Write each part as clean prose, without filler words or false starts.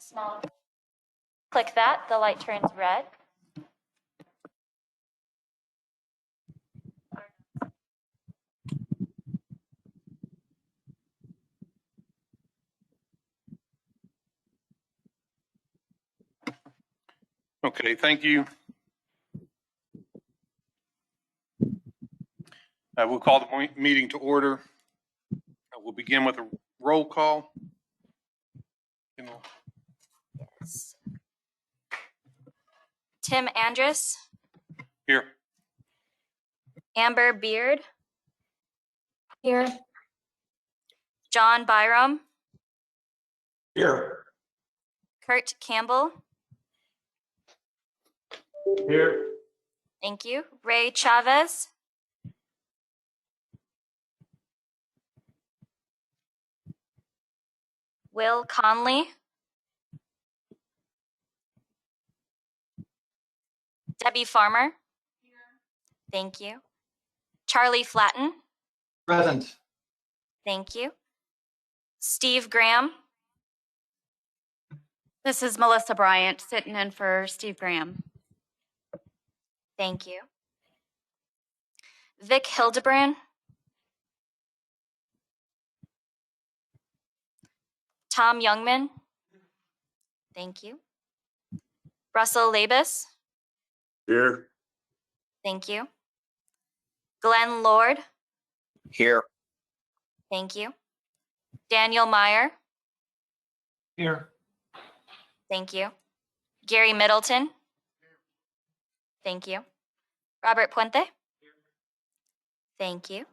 Small. Click that, the light turns red. Okay, thank you. We'll call the meeting to order. We'll begin with a roll call. Yes. Tim Andrus. Here. Amber Beard. Here. John Byram. Here. Kurt Campbell. Here. Thank you. Ray Chavez. Will Conley. Debbie Farmer. Thank you. Charlie Flatten. Present. Thank you. Steve Graham. This is Melissa Bryant sitting in for Steve Graham. Thank you. Vic Hildebrand. Tom Youngman. Thank you. Russell Labus. Here. Thank you. Glenn Lord. Here. Thank you. Daniel Meyer. Here. Thank you. Gary Middleton. Thank you. Robert Puente. Thank you.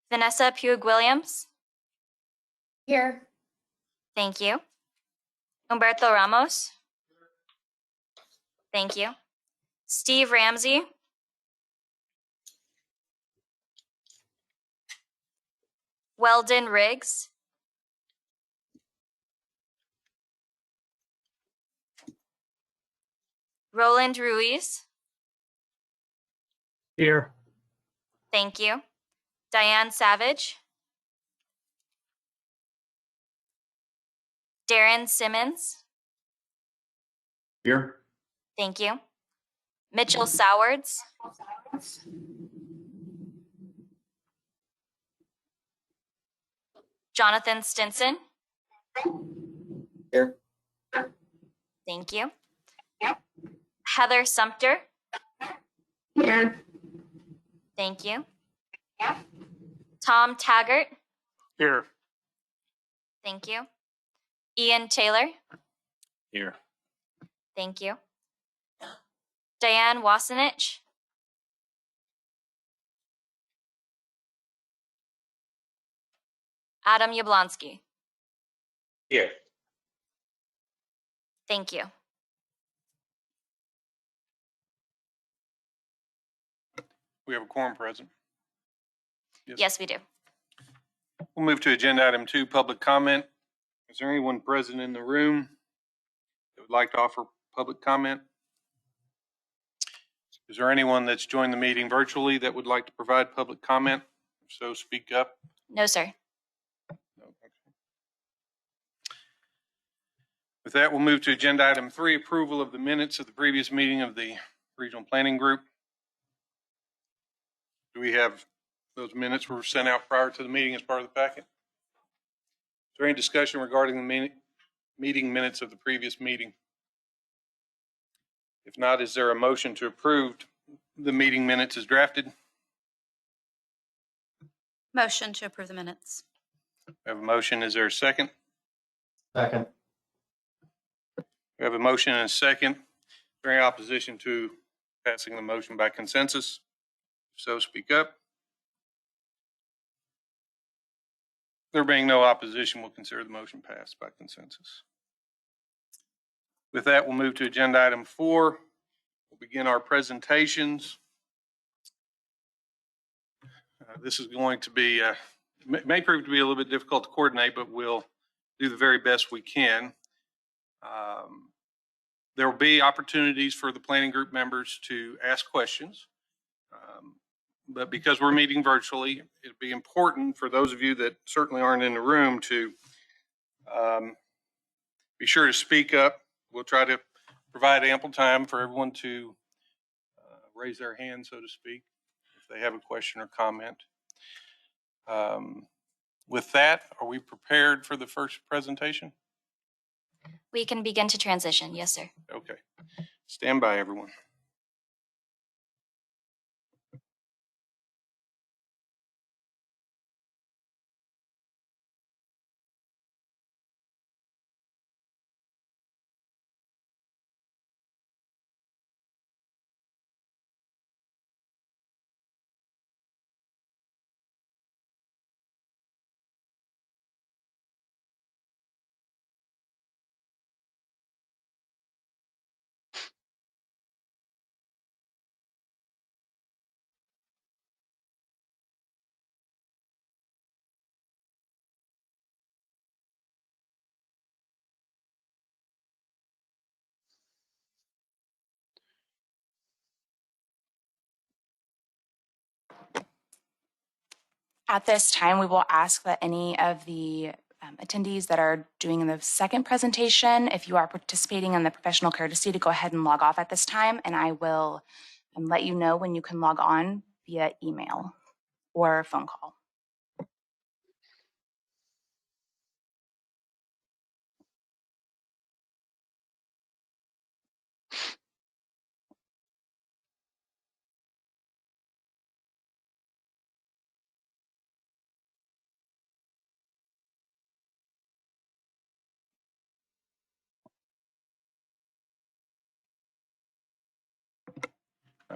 Vanessa Puig-Williams. Here. Thank you. Humberto Ramos. Thank you. Steve Ramsey. Weldon Riggs. Roland Ruiz. Here. Thank you. Diane Savage. Darren Simmons. Here. Thank you. Mitchell Sowards. Jonathan Stinson. Here. Thank you. Heather Sumter. Here. Thank you. Tom Taggart. Here. Thank you. Ian Taylor. Here. Thank you. Diane Wasenich. Adam Yablonsky. Here. Thank you. We have a quorum present. Yes, we do. We'll move to agenda item 2, public comment. Is there anyone present in the room that would like to offer public comment? Is there anyone that's joined the meeting virtually that would like to provide public comment? If so, speak up. No, sir. No, okay. With that, we'll move to agenda item 3, approval of the minutes of the previous meeting of the Regional Planning Group. Do we have those minutes were sent out prior to the meeting as part of the packet? Is there any discussion regarding the meeting minutes of the previous meeting? If not, is there a motion to approve the meeting minutes as drafted? Motion to approve the minutes. We have a motion. Is there a second? Second. We have a motion and a second. Is there any opposition to passing the motion by consensus? If so, speak up. There being no opposition, we'll consider the motion passed by consensus. With that, we'll move to agenda item 4. We'll begin our presentations. This is going to be, may prove to be a little bit difficult to coordinate, but we'll do the very best we can. There will be opportunities for the planning group members to ask questions. But because we're meeting virtually, it'd be important for those of you that certainly aren't in the room to Be sure to speak up. We'll try to provide ample time for everyone to raise their hand, so to speak, if they have a question or comment. With that, are we prepared for the first presentation? We can begin to transition. Yes, sir. Okay. Stand by, everyone. At this time, we will ask that any of the attendees that are doing the second presentation, if you are participating in the professional courtesy, to go ahead and log off at this time, and I will let you know when you can log on via email or phone call.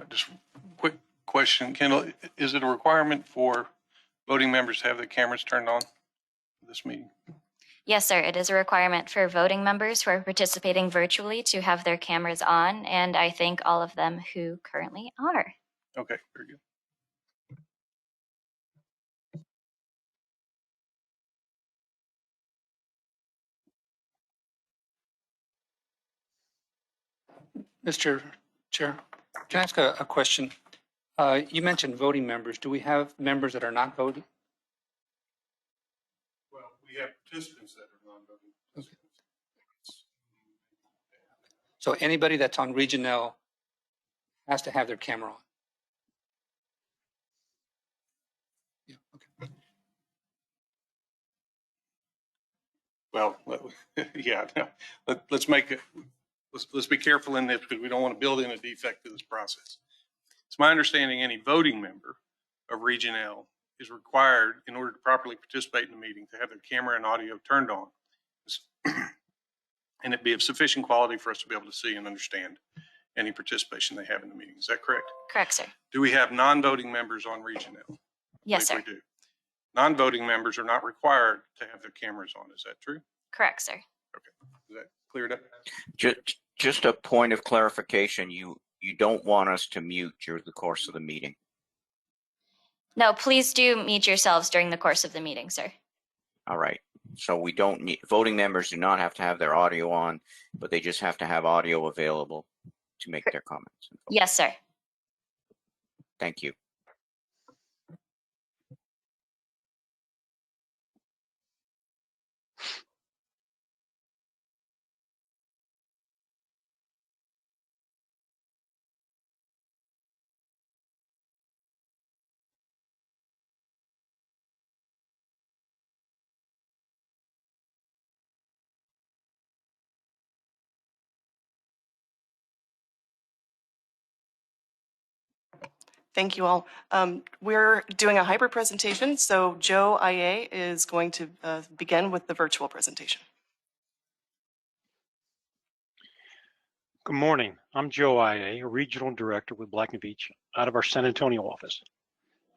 Just quick question, Kendall, is it a requirement for voting members to have their cameras turned on for this meeting? Yes, sir. It is a requirement for voting members who are participating virtually to have their cameras on, and I thank all of them who currently are. Okay, very good. Mr. Chair, can I ask a question? You mentioned voting members. Do we have members that are not voting? Well, we have participants that are non-voting. Okay. So anybody that's on Region L has to have their camera on? Yeah, okay. Well, yeah, let's make it, let's be careful in this because we don't want to build in a defect to this process. It's my understanding any voting member of Region L is required in order to properly participate in the meeting to have their camera and audio turned on and it be of sufficient quality for us to be able to see and understand any participation they have in the meeting. Is that correct? Correct, sir. Do we have non-voting members on Region L? Yes, sir. We do. Non-voting members are not required to have their cameras on. Is that true? Correct, sir. Okay. Is that cleared up? Just a point of clarification. You don't want us to mute during the course of the meeting. No, please do mute yourselves during the course of the meeting, sir. All right. So we don't need, voting members do not have to have their audio on, but they just have to have audio available to make their comments. Yes, sir. Thank you. Thank you all. We're doing a hybrid presentation, so Joe IA is going to begin with the virtual presentation. Good morning. I'm Joe IA, a regional director with Black & Veatch out of our San Antonio office.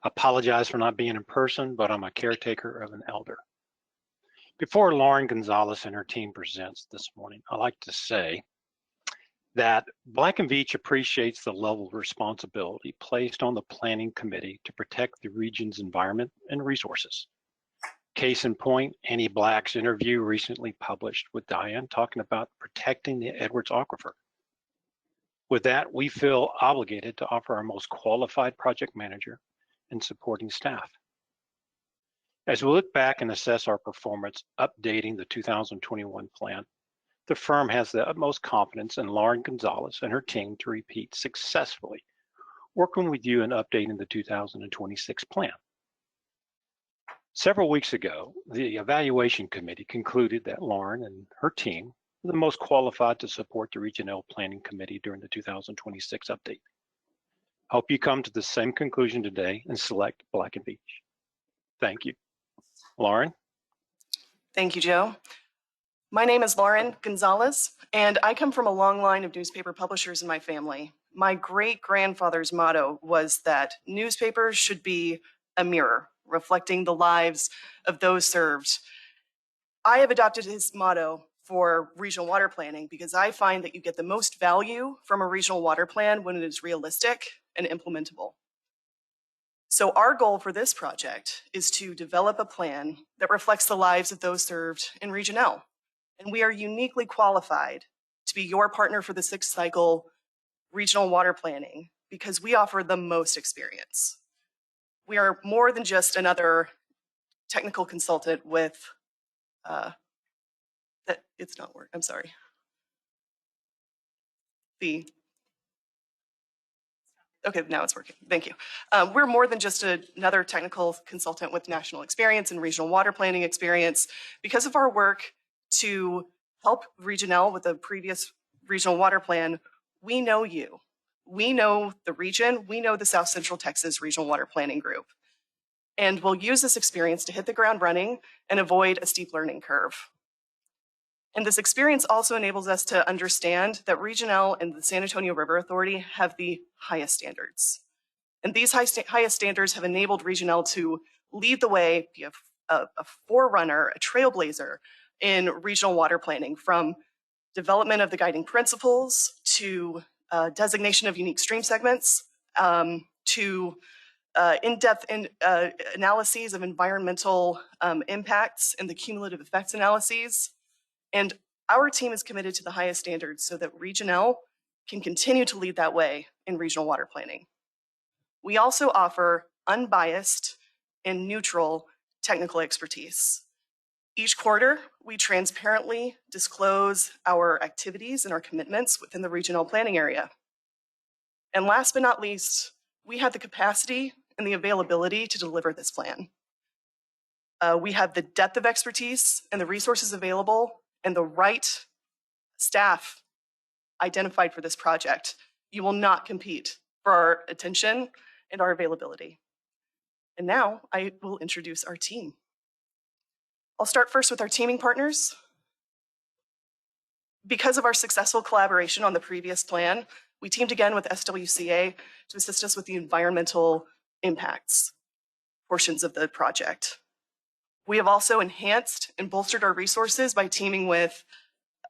I apologize for not being in person, but I'm a caretaker of an elder. Before Lauren Gonzalez and her team presents this morning, I'd like to say that Black & Veatch appreciates the level of responsibility placed on the Planning Committee to protect the region's environment and resources. Case in point, Annie Black's interview recently published with Diane talking about protecting the Edwards Aquifer. With that, we feel obligated to offer our most qualified project manager and supporting staff. As we look back and assess our performance updating the 2021 plan, the firm has the utmost confidence in Lauren Gonzalez and her team to repeat successfully working with you and updating the 2026 plan. Several weeks ago, the evaluation committee concluded that Lauren and her team were the most qualified to support the Regional Planning Committee during the 2026 update. Hope you come to the same conclusion today and select Black and Beach. Thank you. Lauren? Thank you, Joe. My name is Lauren Gonzalez, and I come from a long line of newspaper publishers in my family. My great-grandfather's motto was that newspapers should be a mirror, reflecting the lives of those served. I have adopted his motto for regional water planning because I find that you get the most value from a regional water plan when it is realistic and implementable. So our goal for this project is to develop a plan that reflects the lives of those served in Region L. And we are uniquely qualified to be your partner for the 6th cycle regional water planning because we offer the most experience. We are more than just another technical consultant with, it's not working, I'm sorry. Okay, now it's working. Thank you. We're more than just another technical consultant with national experience and regional water planning experience. Because of our work to help Region L with the previous regional water plan, we know you. We know the region. We know the South Central Texas Regional Water Planning Group. And we'll use this experience to hit the ground running and avoid a steep learning curve. And this experience also enables us to understand that Region L and the San Antonio River Authority have the highest standards. And these highest standards have enabled Region L to lead the way, be a forerunner, a trailblazer in regional water planning, from development of the guiding principles to designation of unique stream segments to in-depth analyses of environmental impacts and the cumulative effects analyses. And our team is committed to the highest standards so that Region L can continue to lead that way in regional water planning. We also offer unbiased and neutral technical expertise. Each quarter, we transparently disclose our activities and our commitments within the regional planning area. And last but not least, we have the capacity and the availability to deliver this plan. We have the depth of expertise and the resources available and the right staff identified for this project. You will not compete for our attention and our availability. And now I will introduce our team. I'll start first with our teaming partners. Because of our successful collaboration on the previous plan, we teamed again with SWCA to assist us with the environmental impacts portions of the project. We have also enhanced and bolstered our resources by teaming with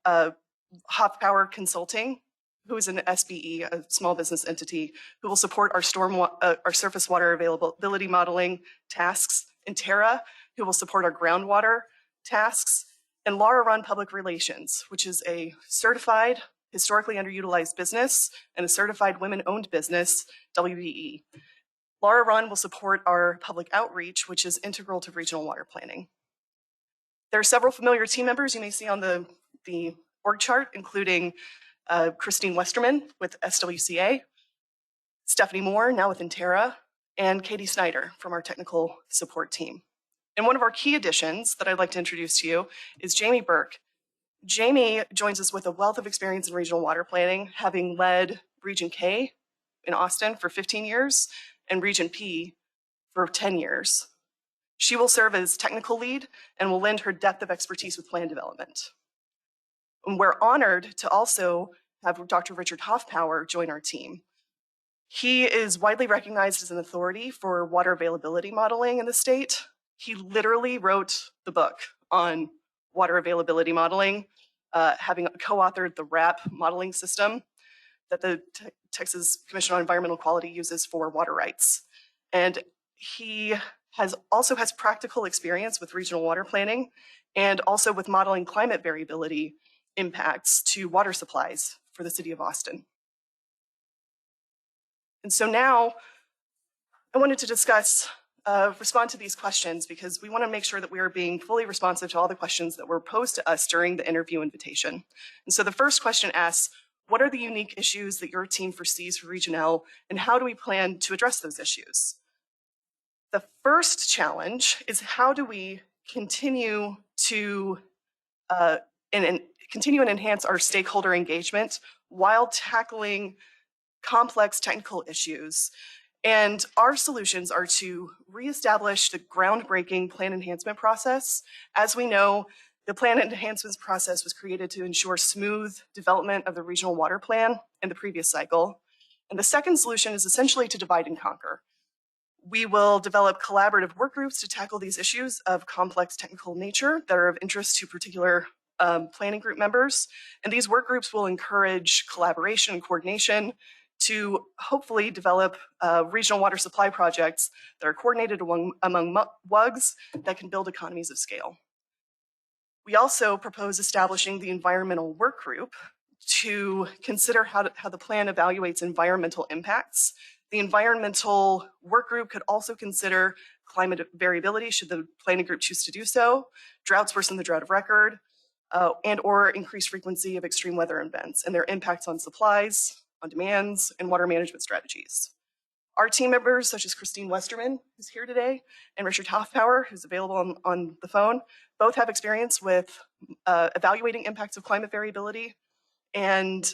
Hofpower Consulting, who is an SBE, a small business entity, who will support our surface water availability modeling tasks, and Terra, who will support our groundwater tasks, and Laura Run Public Relations, which is a certified, historically underutilized business and a certified women-owned business, WBE. Laura Run will support our public outreach, which is integral to regional water planning. There are several familiar team members you may see on the org chart, including Christine Westerman with SWCA, Stephanie Moore, now with Terra, and Katie Snyder from our technical support team. And one of our key additions that I'd like to introduce to you is Jamie Burke. Jamie joins us with a wealth of experience in regional water planning, having led Region K in Austin for 15 years and Region P for 10 years. She will serve as technical lead and will lend her depth of expertise with plan development. And we're honored to also have Dr. Richard Hofpower join our team. He is widely recognized as an authority for water availability modeling in the state. He literally wrote the book on water availability modeling, having co-authored the RAP modeling system that the Texas Commission on Environmental Quality uses for water rights. And he also has practical experience with regional water planning and also with modeling climate variability impacts to water supplies for the city of Austin. And so now I wanted to discuss respond to these questions because we want to make sure that we are being fully responsive to all the questions that were posed to us during the interview invitation. And so the first question asks, what are the unique issues that your team foresees for Region L, and how do we plan to address those issues? The first challenge is how do we continue to continue and enhance our stakeholder engagement while tackling complex technical issues. And our solutions are to reestablish the groundbreaking plan enhancement process. As we know, the plan enhancements process was created to ensure smooth development of the regional water plan in the previous cycle. And the second solution is essentially to divide and conquer. We will develop collaborative work groups to tackle these issues of complex technical nature that are of interest to particular planning group members. And these work groups will encourage collaboration and coordination to hopefully develop regional water supply projects that are coordinated among WUGs that can build economies of scale. We also propose establishing the environmental work group to consider how the plan evaluates environmental impacts. The environmental work group could also consider climate variability should the planning group choose to do so, droughts worse than the drought of record, and or increased frequency of extreme weather events and their impacts on supplies, on demands, and water management strategies. Our team members, such as Christine Westerman, who's here today, and Richard Hoffpower, who's available on the phone, both have experience with evaluating impacts of climate variability, and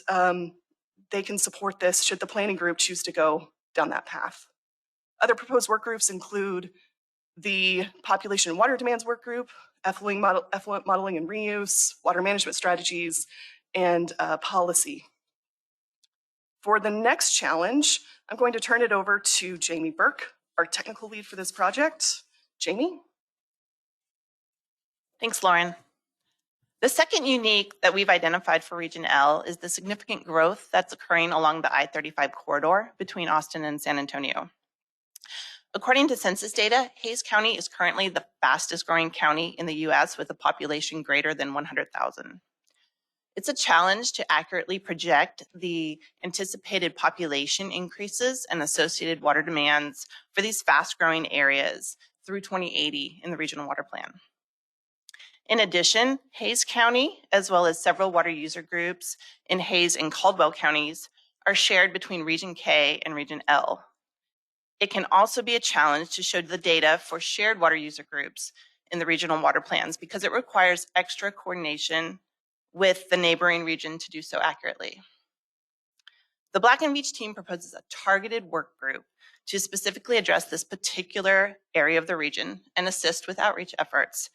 they can support this should the planning group choose to go down that path. Other proposed work groups include the Population and Water Demands Work Group, effluent modeling and reuse, water management strategies, and policy. For the next challenge, I'm going to turn it over to Jamie Burke, our technical lead for this project. Jamie? Thanks, Lauren. The second unique that we've identified for Region L is the significant growth that's occurring along the I-35 corridor between Austin and San Antonio. According to census data, Hays County is currently the fastest growing county in the US with a population greater than 100,000. It's a challenge to accurately project the anticipated population increases and associated water demands for these fast growing areas through 2080 in the Regional Water Plan. In addition, Hays County, as well as several water user groups in Hays and Caldwell counties, are shared between Region K and Region L. It can also be a challenge to show the data for shared water user groups in the regional water plans because it requires extra coordination with the neighboring region to do so accurately. The Black and Beach team proposes a targeted work group to specifically address this particular area of the region and assist with outreach efforts.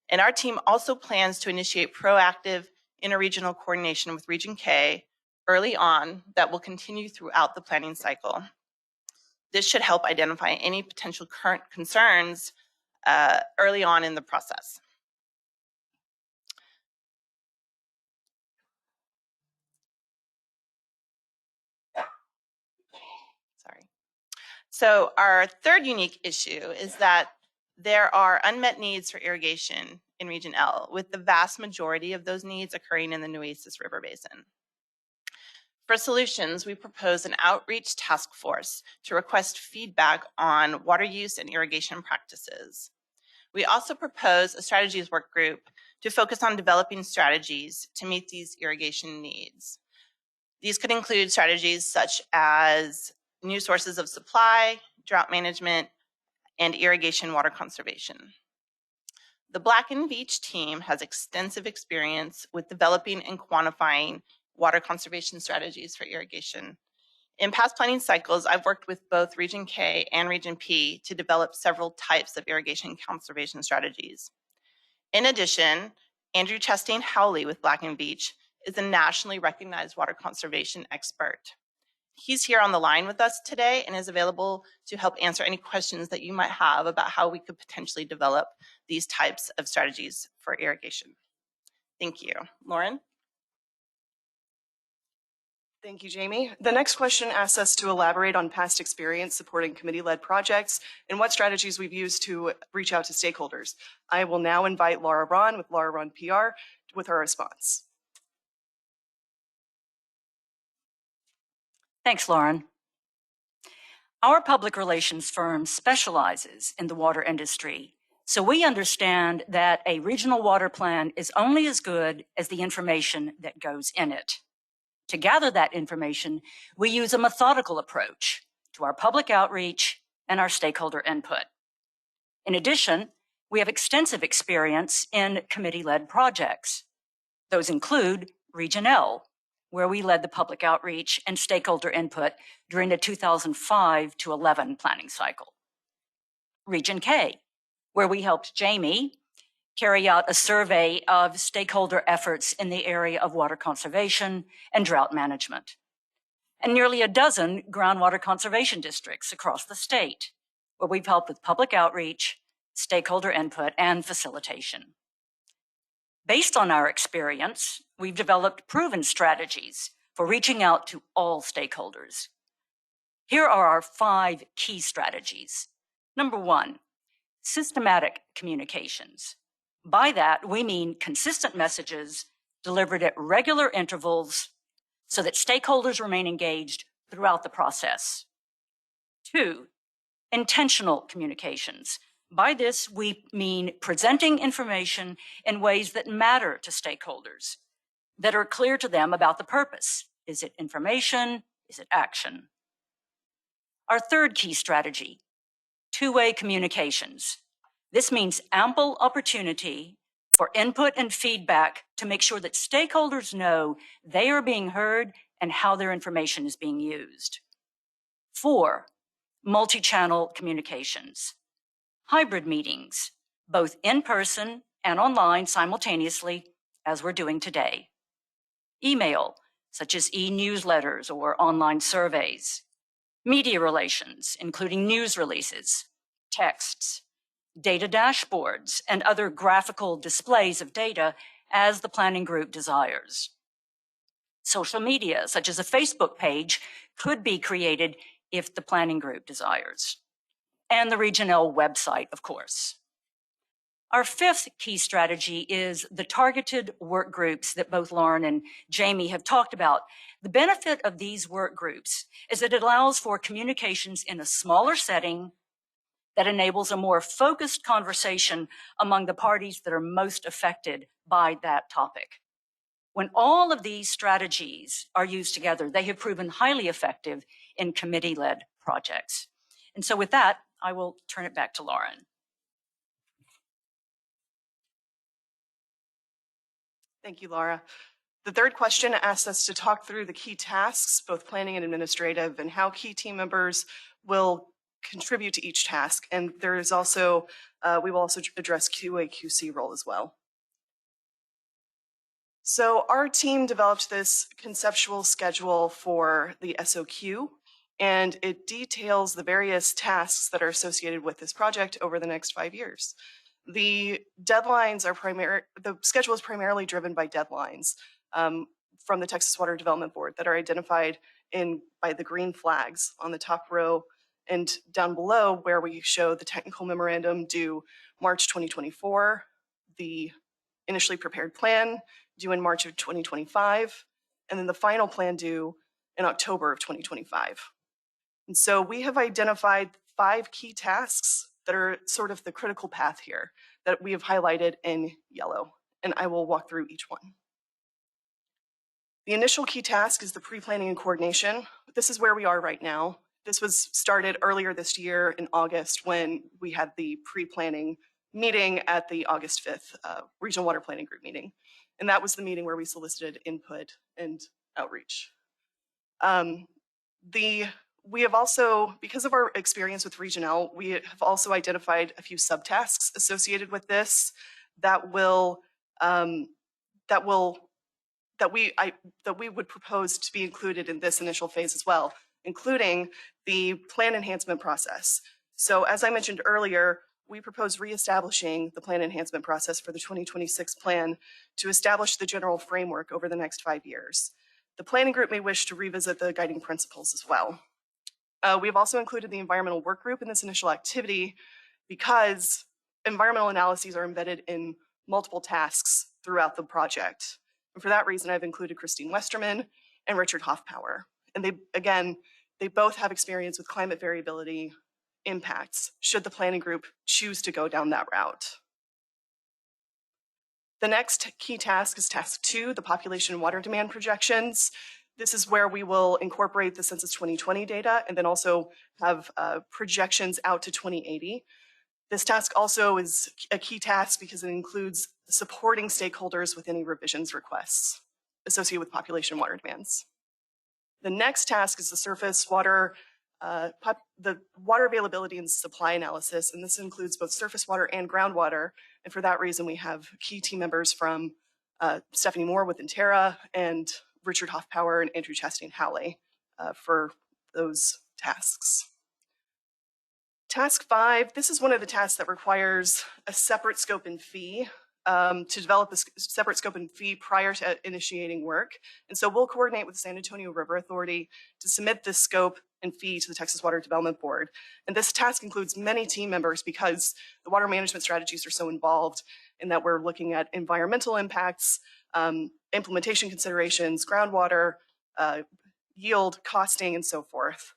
And our team also plans to initiate proactive interregional coordination with Region K early on that will continue throughout the planning cycle. This should help identify any potential current concerns early on in the process. Sorry. So our third unique issue is that there are unmet needs for irrigation in Region L, with the vast majority of those needs occurring in the Nueces River Basin. For solutions, we propose an outreach task force to request feedback on water use and irrigation practices. We also propose a strategies work group to focus on developing strategies to meet these irrigation needs. These could include strategies such as new sources of supply, drought management, and irrigation water conservation. The Black and Beach team has extensive experience with developing and quantifying water conservation strategies for irrigation. In past planning cycles, I've worked with both Region K and Region P to develop several types of irrigation conservation strategies. In addition, Andrew Chastain Howley with Black and Beach is a nationally recognized water conservation expert. He's here on the line with us today and is available to help answer any questions that you might have about how we could potentially develop these types of strategies for irrigation. Thank you. Lauren? Thank you, Jamie. The next question asks us to elaborate on past experience supporting committee-led projects and what strategies we've used to reach out to stakeholders. I will now invite Laura Ron with Laura Ron PR with her response. Thanks, Lauren. Our public relations firm specializes in the water industry, so we understand that a regional water plan is only as good as the information that goes in it. To gather that information, we use a methodical approach to our public outreach and our stakeholder input. In addition, we have extensive experience in committee-led projects. Those include Region L, where we led the public outreach and stakeholder input during the 2005 to 11 planning cycle. Region K, where we helped Jamie carry out a survey of stakeholder efforts in the area of water conservation and drought management. And nearly a dozen groundwater conservation districts across the state, where we've helped with public outreach, stakeholder input, and facilitation. Based on our experience, we've developed proven strategies for reaching out to all stakeholders. Here are our 5 key strategies. Number 1, systematic communications. By that, we mean consistent messages delivered at regular intervals so that stakeholders remain engaged throughout the process. 2, intentional communications. By this, we mean presenting information in ways that matter to stakeholders, that are clear to them about the purpose. Is it information? Is it action? Our 3rd key strategy, two-way communications. This means ample opportunity for input and feedback to make sure that stakeholders know they are being heard and how their information is being used. 4, multi-channel communications. Hybrid meetings, both in person and online simultaneously, as we're doing today. Email, such as e-newsletters or online surveys. Media relations, including news releases, texts, data dashboards, and other graphical displays of data as the planning group desires. Social media, such as a Facebook page, could be created if the planning group desires. And the Region L website, of course. Our 5th key strategy is the targeted work groups that both Lauren and Jamie have talked about. The benefit of these work groups is that it allows for communications in a smaller setting that enables a more focused conversation among the parties that are most affected by that topic. When all of these strategies are used together, they have proven highly effective in committee-led projects. And so with that, I will turn it back to Lauren. Thank you, Laura. The 3rd question asks us to talk through the key tasks, both planning and administrative, and how key team members will contribute to each task. And there is also, we will also address QA/QC role as well. So our team developed this conceptual schedule for the SOQ, and it details the various tasks that are associated with this project over the next 5 years. The deadlines are the schedule is primarily driven by deadlines from the Texas Water Development Board that are identified by the green flags on the top row and down below, where we show the technical memorandum due March 2024, the initially prepared plan due in March of 2025, and then the final plan due in October of 2025. And so we have identified 5 key tasks that are sort of the critical path here that we have highlighted in yellow, and I will walk through each one. The initial key task is the pre-planning and coordination. This is where we are right now. This was started earlier this year in August when we had the pre-planning meeting at the August 5th Regional Water Planning Group meeting. And that was the meeting where we solicited input and outreach. We have also, because of our experience with Region L, we have also identified a few subtasks associated with this that we would propose to be included in this initial phase as well, including the plan enhancement process. So as I mentioned earlier, we propose reestablishing the plan enhancement process for the 2026 plan to establish the general framework over the next 5 years. The planning group may wish to revisit the guiding principles as well. We have also included the environmental work group in this initial activity because environmental analyses are embedded in multiple tasks throughout the project. And for that reason, I've included Christine Westerman and Richard Hoffpower. And they, again, They both have experience with climate variability impacts, should the planning group choose to go down that route. The next key task is task 2, the population and water demand projections. This is where we will incorporate the Census 2020 data and then also have projections out to 2080. This task also is a key task because it includes supporting stakeholders with any revisions requests associated with population and water demands. The next task is the surface water, the water availability and supply analysis, and this includes both surface water and groundwater. And for that reason, we have key team members from Stephanie Moore with Interra and Richard Hoffpower and Andrew Chastain Howley for those tasks. Task 5, this is one of the tasks that requires a separate scope and fee to develop a separate scope and fee prior to initiating work. And so we'll coordinate with the San Antonio River Authority to submit this scope and fee to the Texas Water Development Board. And this task includes many team members because the water management strategies are so involved in that we're looking at environmental impacts, implementation considerations, groundwater, yield, costing, and so forth.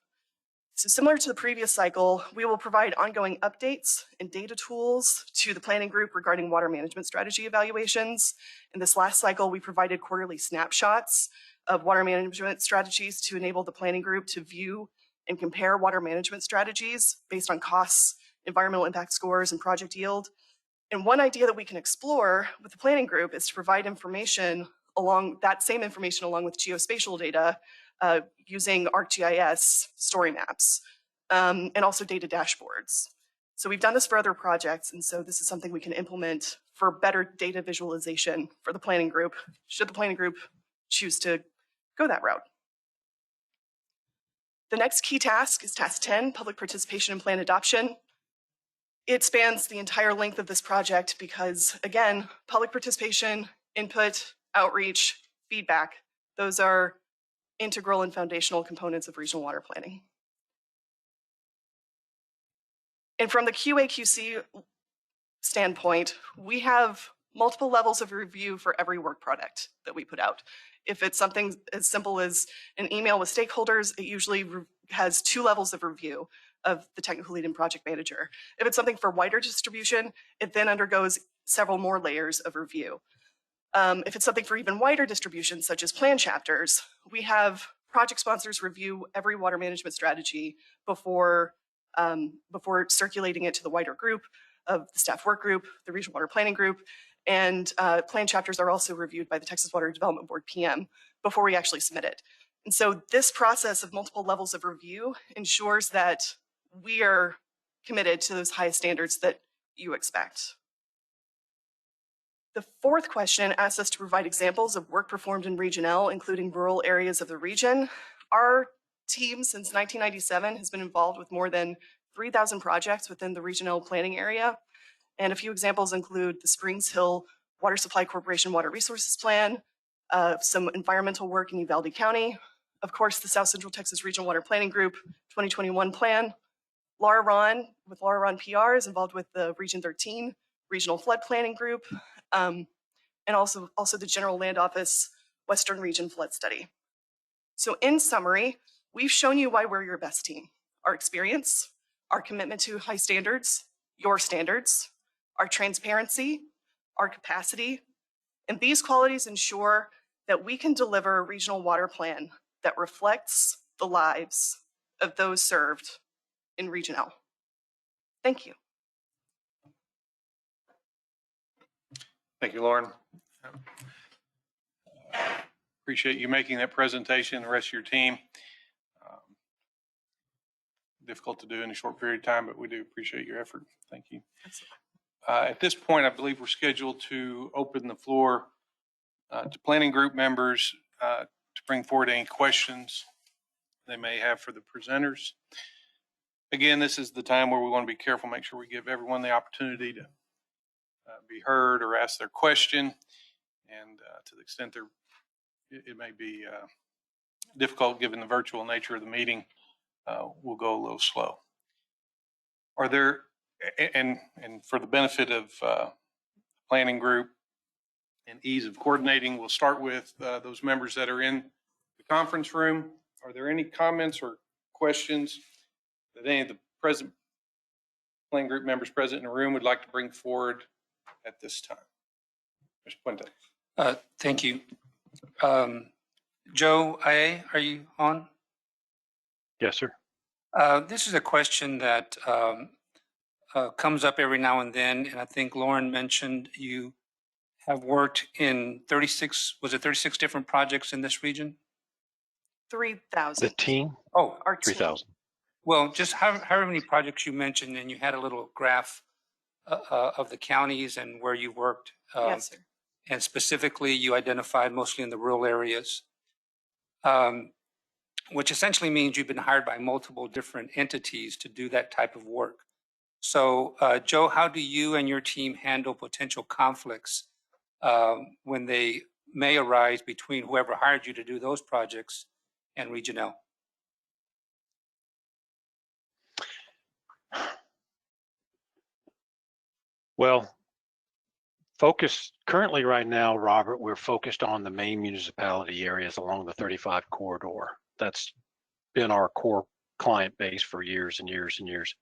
So similar to the previous cycle, we will provide ongoing updates and data tools to the planning group regarding water management strategy evaluations. In this last cycle, we provided quarterly snapshots of water management strategies to enable the planning group to view and compare water management strategies based on costs, environmental impact scores, and project yield. And one idea that we can explore with the planning group is to provide information along that same information along with geospatial data using ArcGIS story maps and also data dashboards. So we've done this for other projects, and so this is something we can implement for better data visualization for the planning group, should the planning group choose to go that route. The next key task is task 10, public participation in plan adoption. It spans the entire length of this project because, again, public participation, input, outreach, feedback, those are integral and foundational components of regional water planning. And from the QA/QC standpoint, we have multiple levels of review for every work product that we put out. If it's something as simple as an email with stakeholders, it usually has 2 levels of review of the technical lead and project manager. If it's something for wider distribution, it then undergoes several more layers of review. If it's something for even wider distribution, such as plan chapters, we have project sponsors review every water management strategy before circulating it to the wider group of the staff work group, the regional water planning group, and plan chapters are also reviewed by the Texas Water Development Board PM before we actually submit it. And so this process of multiple levels of review ensures that we are committed to those highest standards that you expect. The 4th question asks us to provide examples of work performed in Region L, including rural areas of the region. Our team since 1997 has been involved with more than 3,000 projects within the Region L planning area. And a few examples include the Springs Hill Water Supply Corporation Water Resources Plan, some environmental work in Uvalde County, of course, the South Central Texas Regional Water Planning Group 2021 plan. Laura Ron with Laura Ron PR is involved with the Region 13 Regional Flood Planning Group, and also the General Land Office Western Region Flood Study. So in summary, we've shown you why we're your best team. Our experience, our commitment to high standards, your standards, our transparency, our capacity, and these qualities ensure that we can deliver a regional water plan that reflects the lives of those served in Region L. Thank you. Thank you, Lauren. Appreciate you making that presentation and the rest of your team. Difficult to do in a short period of time, but we do appreciate your effort. Thank you. At this point, I believe we're scheduled to open the floor to planning group members to bring forward any questions they may have for the presenters. Again, this is the time where we want to be careful, make sure we give everyone the opportunity to be heard or ask their question. And to the extent it may be difficult given the virtual nature of the meeting, we'll go a little slow. Are there, and for the benefit of planning group and ease of coordinating, we'll start with those members that are in the conference room. Are there any comments or questions that any of the present playing group members present in the room would like to bring forward at this time? Mr. Puente. Thank you. Joe IA, are you on? Yes, sir. This is a question that comes up every now and then, and I think Lauren mentioned you have worked in 36, was it 36 different projects in this region? 3,000. The team, Oh, Our team. 3,000. well, just however many projects you mentioned, and you had a little graph of the counties and where you worked. Yes, sir. And specifically, you identified mostly in the rural areas, which essentially means you've been hired by multiple different entities to do that type of work. So, Joe, how do you and your team handle potential conflicts when they may arise between whoever hired you to do those projects and Region L? Well, focus currently right now, Robert, we're focused on the main municipality areas along the 35 corridor. That's been our core client base for years and years and years.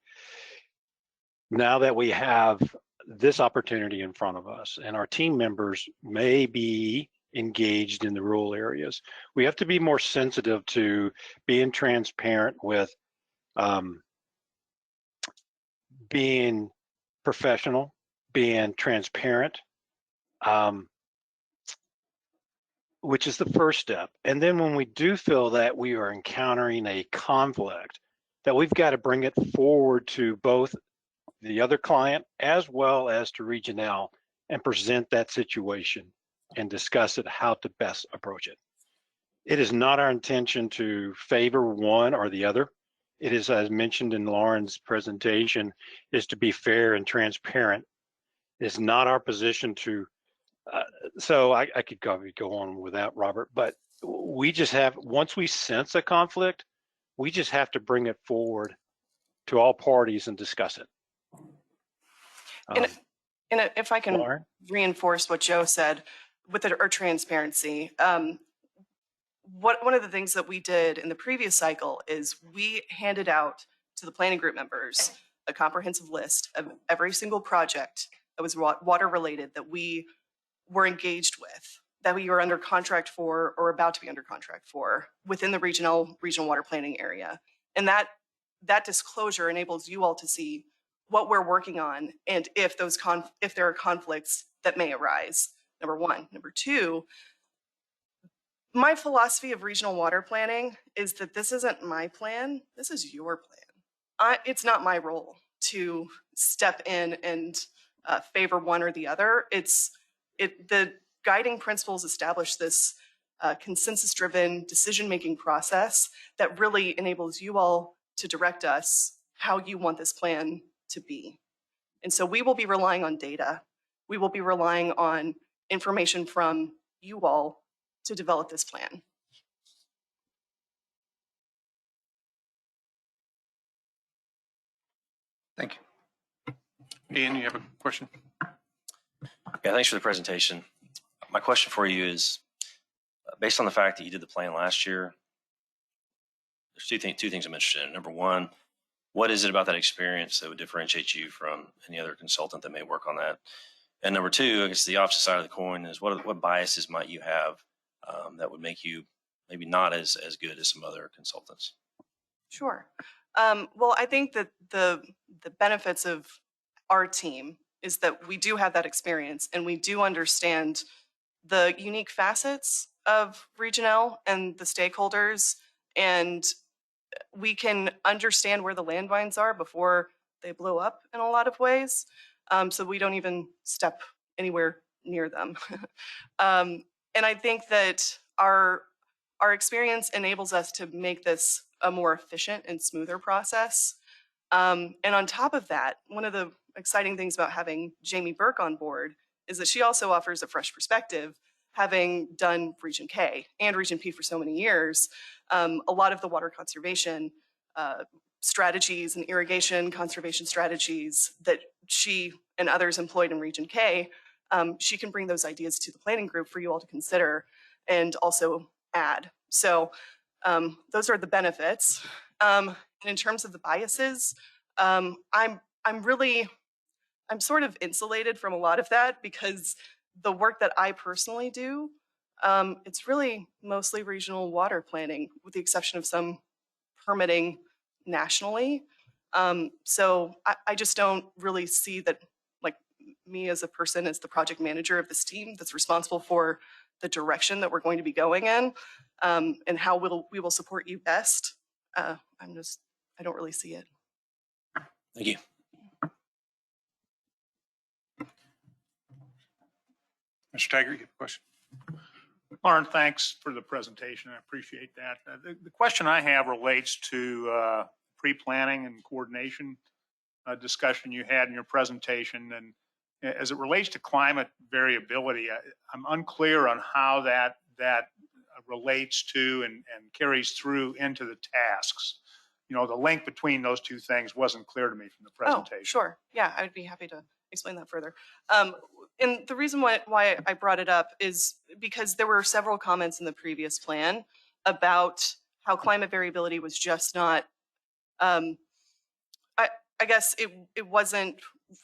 Now that we have this opportunity in front of us and our team members may be engaged in the rural areas, we have to be more sensitive to being transparent with being professional, being transparent, which is the first step. And then when we do feel that we are encountering a conflict, that we've got to bring it forward to both the other client as well as to Region L and present that situation and discuss it, how to best approach it. It is not our intention to favor one or the other. It is, as mentioned in Lauren's presentation, is to be fair and transparent. It's not our position to, so I could go on with that, Robert, but we just have, once we sense a conflict, we just have to bring it forward to all parties and discuss it. And if I can Lauren? reinforce what Joe said with our transparency, one of the things that we did in the previous cycle is we handed out to the planning group members a comprehensive list of every single project that was water related that we were engaged with, that we were under contract for or about to be under contract for within the regional water planning area. And that disclosure enables you all to see what we're working on and if there are conflicts that may arise, number one. Number two, my philosophy of regional water planning is that this isn't my plan, this is your plan. It's not my role to step in and favor one or the other. The guiding principles establish this consensus-driven decision-making process that really enables you all to direct us how you want this plan to be. And so we will be relying on data. We will be relying on information from you all to develop this plan. Thank you. Ian, you have a question? Yeah, thanks for the presentation. My question for you is, based on the fact that you did the plan last year, there's two things I'm interested in. Number one, what is it about that experience that would differentiate you from any other consultant that may work on that? And number two, I guess the opposite side of the coin is what biases might you have that would make you maybe not as good as some other consultants? Sure. Well, I think that the benefits of our team is that we do have that experience and we do understand the unique facets of Region L and the stakeholders, and we can understand where the landmines are before they blow up in a lot of ways, so we don't even step anywhere near them. And I think that our experience enables us to make this a more efficient and smoother process. And on top of that, one of the exciting things about having Jamie Burke on board is that she also offers a fresh perspective, having done Region K and Region P for so many years. A lot of the water conservation strategies and irrigation conservation strategies that she and others employed in Region K, she can bring those ideas to the planning group for you all to consider and also add. So those are the benefits. And in terms of the biases, I'm sort of insulated from a lot of that because the work that I personally do, it's really mostly regional water planning, with the exception of some permitting nationally. So I just don't really see that, like, me as a person, as the project manager of this team that's responsible for the direction that we're going to be going in, and how we will support you best. I don't really see it. Thank you. Mr. Taggart, you have a question? Lauren, thanks for the presentation. I appreciate that. The question I have relates to pre-planning and coordination discussion you had in your presentation. And as it relates to climate variability, I'm unclear on how that relates to and carries through into the tasks. You know, the link between those two things wasn't clear to me from the presentation. Oh, sure. Yeah, I'd be happy to explain that further. And the reason why I brought it up is because there were several comments in the previous plan about how climate variability was just not, I guess it wasn't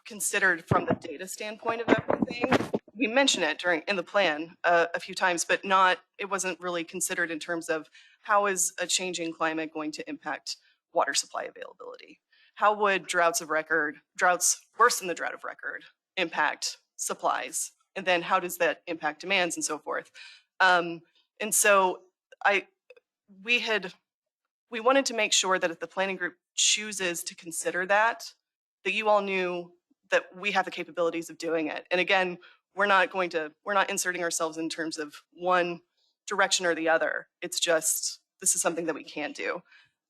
considered from the data standpoint of everything. We mentioned it in the plan a few times, but it wasn't really considered in terms of how is a changing climate going to impact water supply availability. How would droughts worse than the drought of record, impact supplies? And then how does that impact demands and so forth? And so we wanted to make sure that if the planning group chooses to consider that you all knew that we have the capabilities of doing it. And again, we're not inserting ourselves in terms of one direction or the other. It's just, this is something that we can do.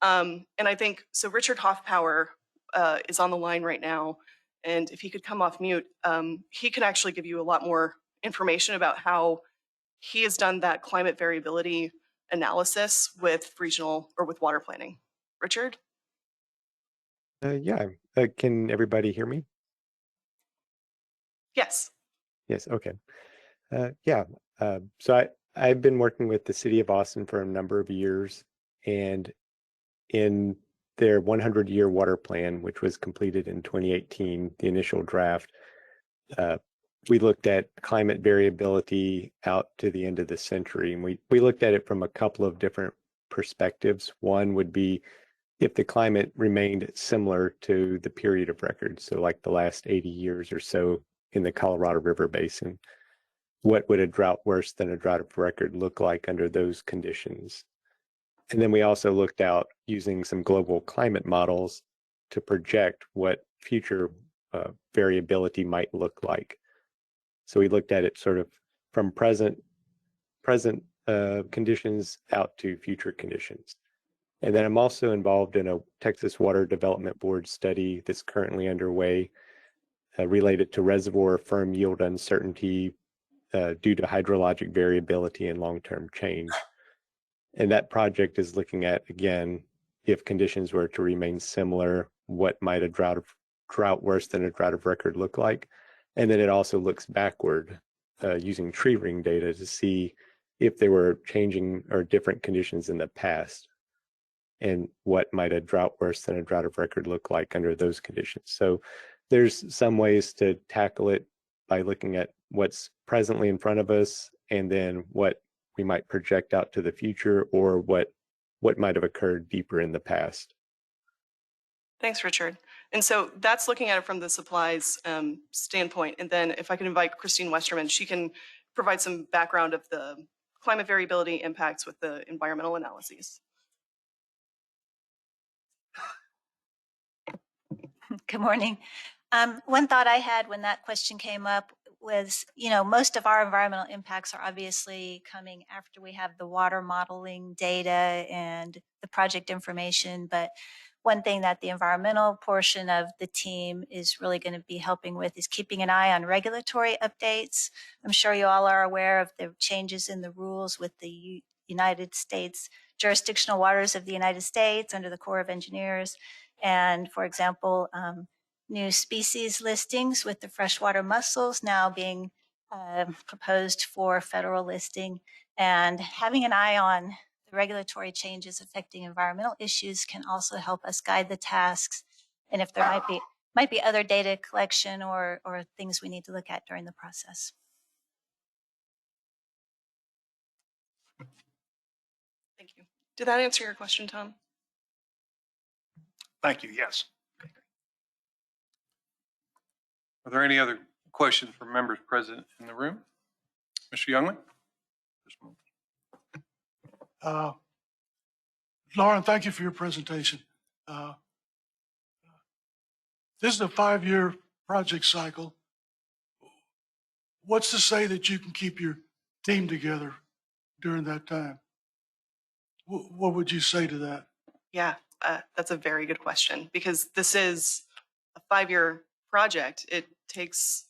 And I think, so Richard Hoffpower is on the line right now. And if he could come off mute, he could actually give you a lot more information about how he has done that climate variability analysis with regional or with water planning. Richard? Yeah. Can everybody hear me? Yes. Yes. Okay. Yeah. So I've been working with the city of Austin for a number of years, and in their 100-year water plan, which was completed in 2018, the initial draft, we looked at climate variability out to the end of the century. And we looked at it from a couple of different perspectives. One would be if the climate remained similar to the period of record, so like the last 80 years or so in the Colorado River Basin, what would a drought worse than a drought of record look like under those conditions? And then we also looked out using some global climate models to project what future variability might look like. So we looked at it sort of from present conditions out to future conditions. And then I'm also involved in a Texas Water Development Board study that's currently underway related to reservoir firm yield uncertainty due to hydrologic variability and long-term change. And that project is looking at, again, if conditions were to remain similar, what might a drought worse than a drought of record look like? And then it also looks backward using tree ring data to see if there were changing or different conditions in the past, and what might a drought worse than a drought of record look like under those conditions. So there's some ways to tackle it by looking at what's presently in front of us and then what we might project out to the future, or what might have occurred deeper in the past. Thanks, Richard. And so that's looking at it from the supplies standpoint. And then if I can invite Christine Westerman, she can provide some background of the climate variability impacts with the environmental analyses. Good morning. One thought I had when that question came up was, most of our environmental impacts are obviously coming after we have the water modeling data and the project information. But one thing that the environmental portion of the team is really going to be helping with is keeping an eye on regulatory updates. I'm sure you all are aware of the changes in the rules with the United States jurisdictional waters of the United States under the Corps of Engineers. And for example, new species listings with the freshwater mussels now being proposed for federal listing, and having an eye on the regulatory changes affecting environmental issues can also help us guide the tasks. And if there might be other data collection or things we need to look at during the process. Thank you. Did that answer your question, Tom? Thank you. Yes. Are there any other questions from members present in the room? Mr. Youngman? Lauren, thank you for your presentation. This is a 5-year project cycle. What's to say that you can keep your team together during that time? What would you say to that? Yeah, that's a very good question because this is a 5-year project. It's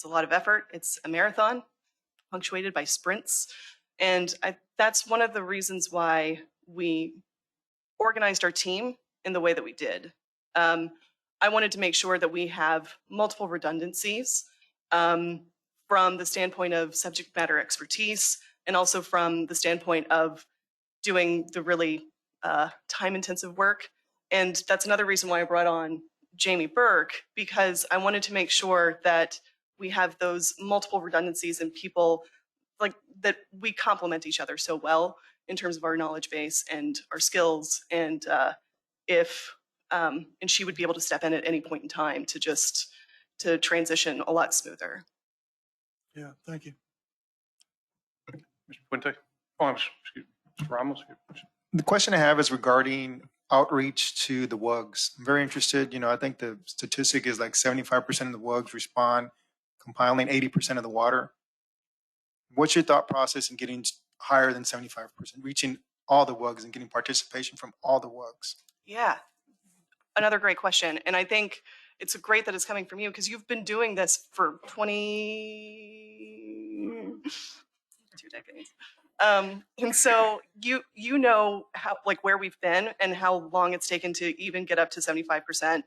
a lot of effort. It's a marathon punctuated by sprints. And that's one of the reasons why we organized our team in the way that we did. I wanted to make sure that we have multiple redundancies from the standpoint of subject matter expertise and also from the standpoint of doing the really time-intensive work. And that's another reason why I brought on Jamie Burke, because I wanted to make sure that we have those multiple redundancies and people like that we complement each other so well in terms of our knowledge base and our skills. And and she would be able to step in at any point in time to transition a lot smoother. Yeah, thank you. Mr. Puente? Oh, excuse me. Mr. Ramos? The question I have is regarding outreach to the WUGs. I'm very interested. I think the statistic is like 75% of the WUGs respond, compiling 80% of the water. What's your thought process in getting higher than 75%, reaching all the WUGs and getting participation from all the WUGs? Yeah, another great question. And I think it's great that it's coming from you because you've been doing this for 2 decades. And so you know how where we've been and how long it's taken to even get up to 75%.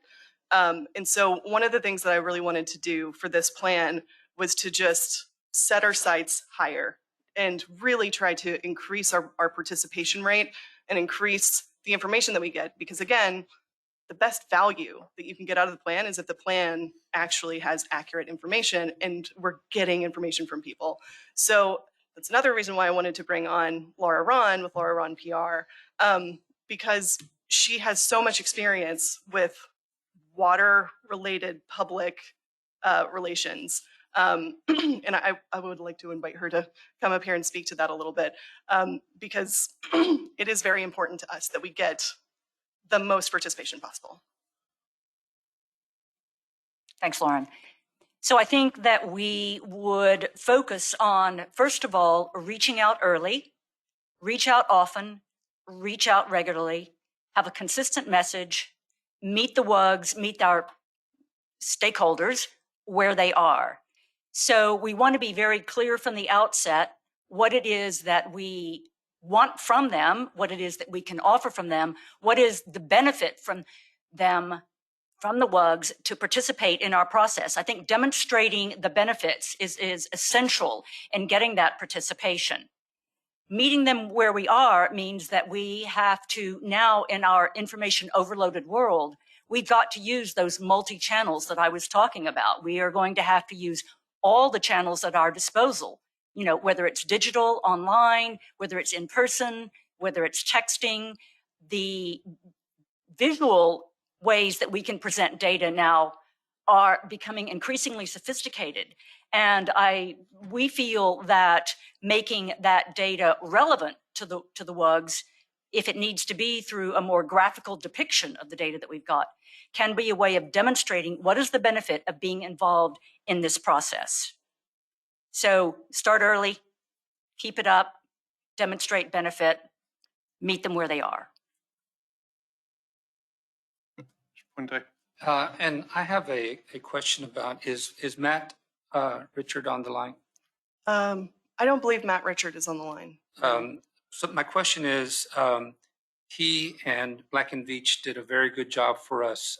And so one of the things that I really wanted to do for this plan was to just set our sights higher and really try to increase our participation rate and increase the information that we get. Because again, the best value that you can get out of the plan is if the plan actually has accurate information and we're getting information from people. So that's another reason why I wanted to bring on Laura Ron with Laura Ron PR, because she has so much experience with water-related public relations. And I would like to invite her to come up here and speak to that a little bit, because it is very important to us that we get the most participation possible. Thanks, Lauren. So I think that we would focus on, first of all, reaching out early, reach out often, reach out regularly, have a consistent message, meet the WUGs, meet our stakeholders where they are. So we want to be very clear from the outset what it is that we want from them, what it is that we can offer from them, what is the benefit from them, from the WUGs to participate in our process. I think demonstrating the benefits is essential in getting that participation. Meeting them where we are means that we have to now, in our information overloaded world, we've got to use those multi-channels that I was talking about. We are going to have to use all the channels at our disposal, whether it's digital, online, whether it's in person, whether it's texting. The visual ways that we can present data now are becoming increasingly sophisticated. And we feel that making that data relevant to the WUGs, if it needs to be through a more graphical depiction of the data that we've got, can be a way of demonstrating what is the benefit of being involved in this process. So start early, keep it up, demonstrate benefit, meet them where they are. And I have a question about, is Matt Richard on the line? I don't believe Matt Richard is on the line. So my question is, he and Black & Veatch did a very good job for us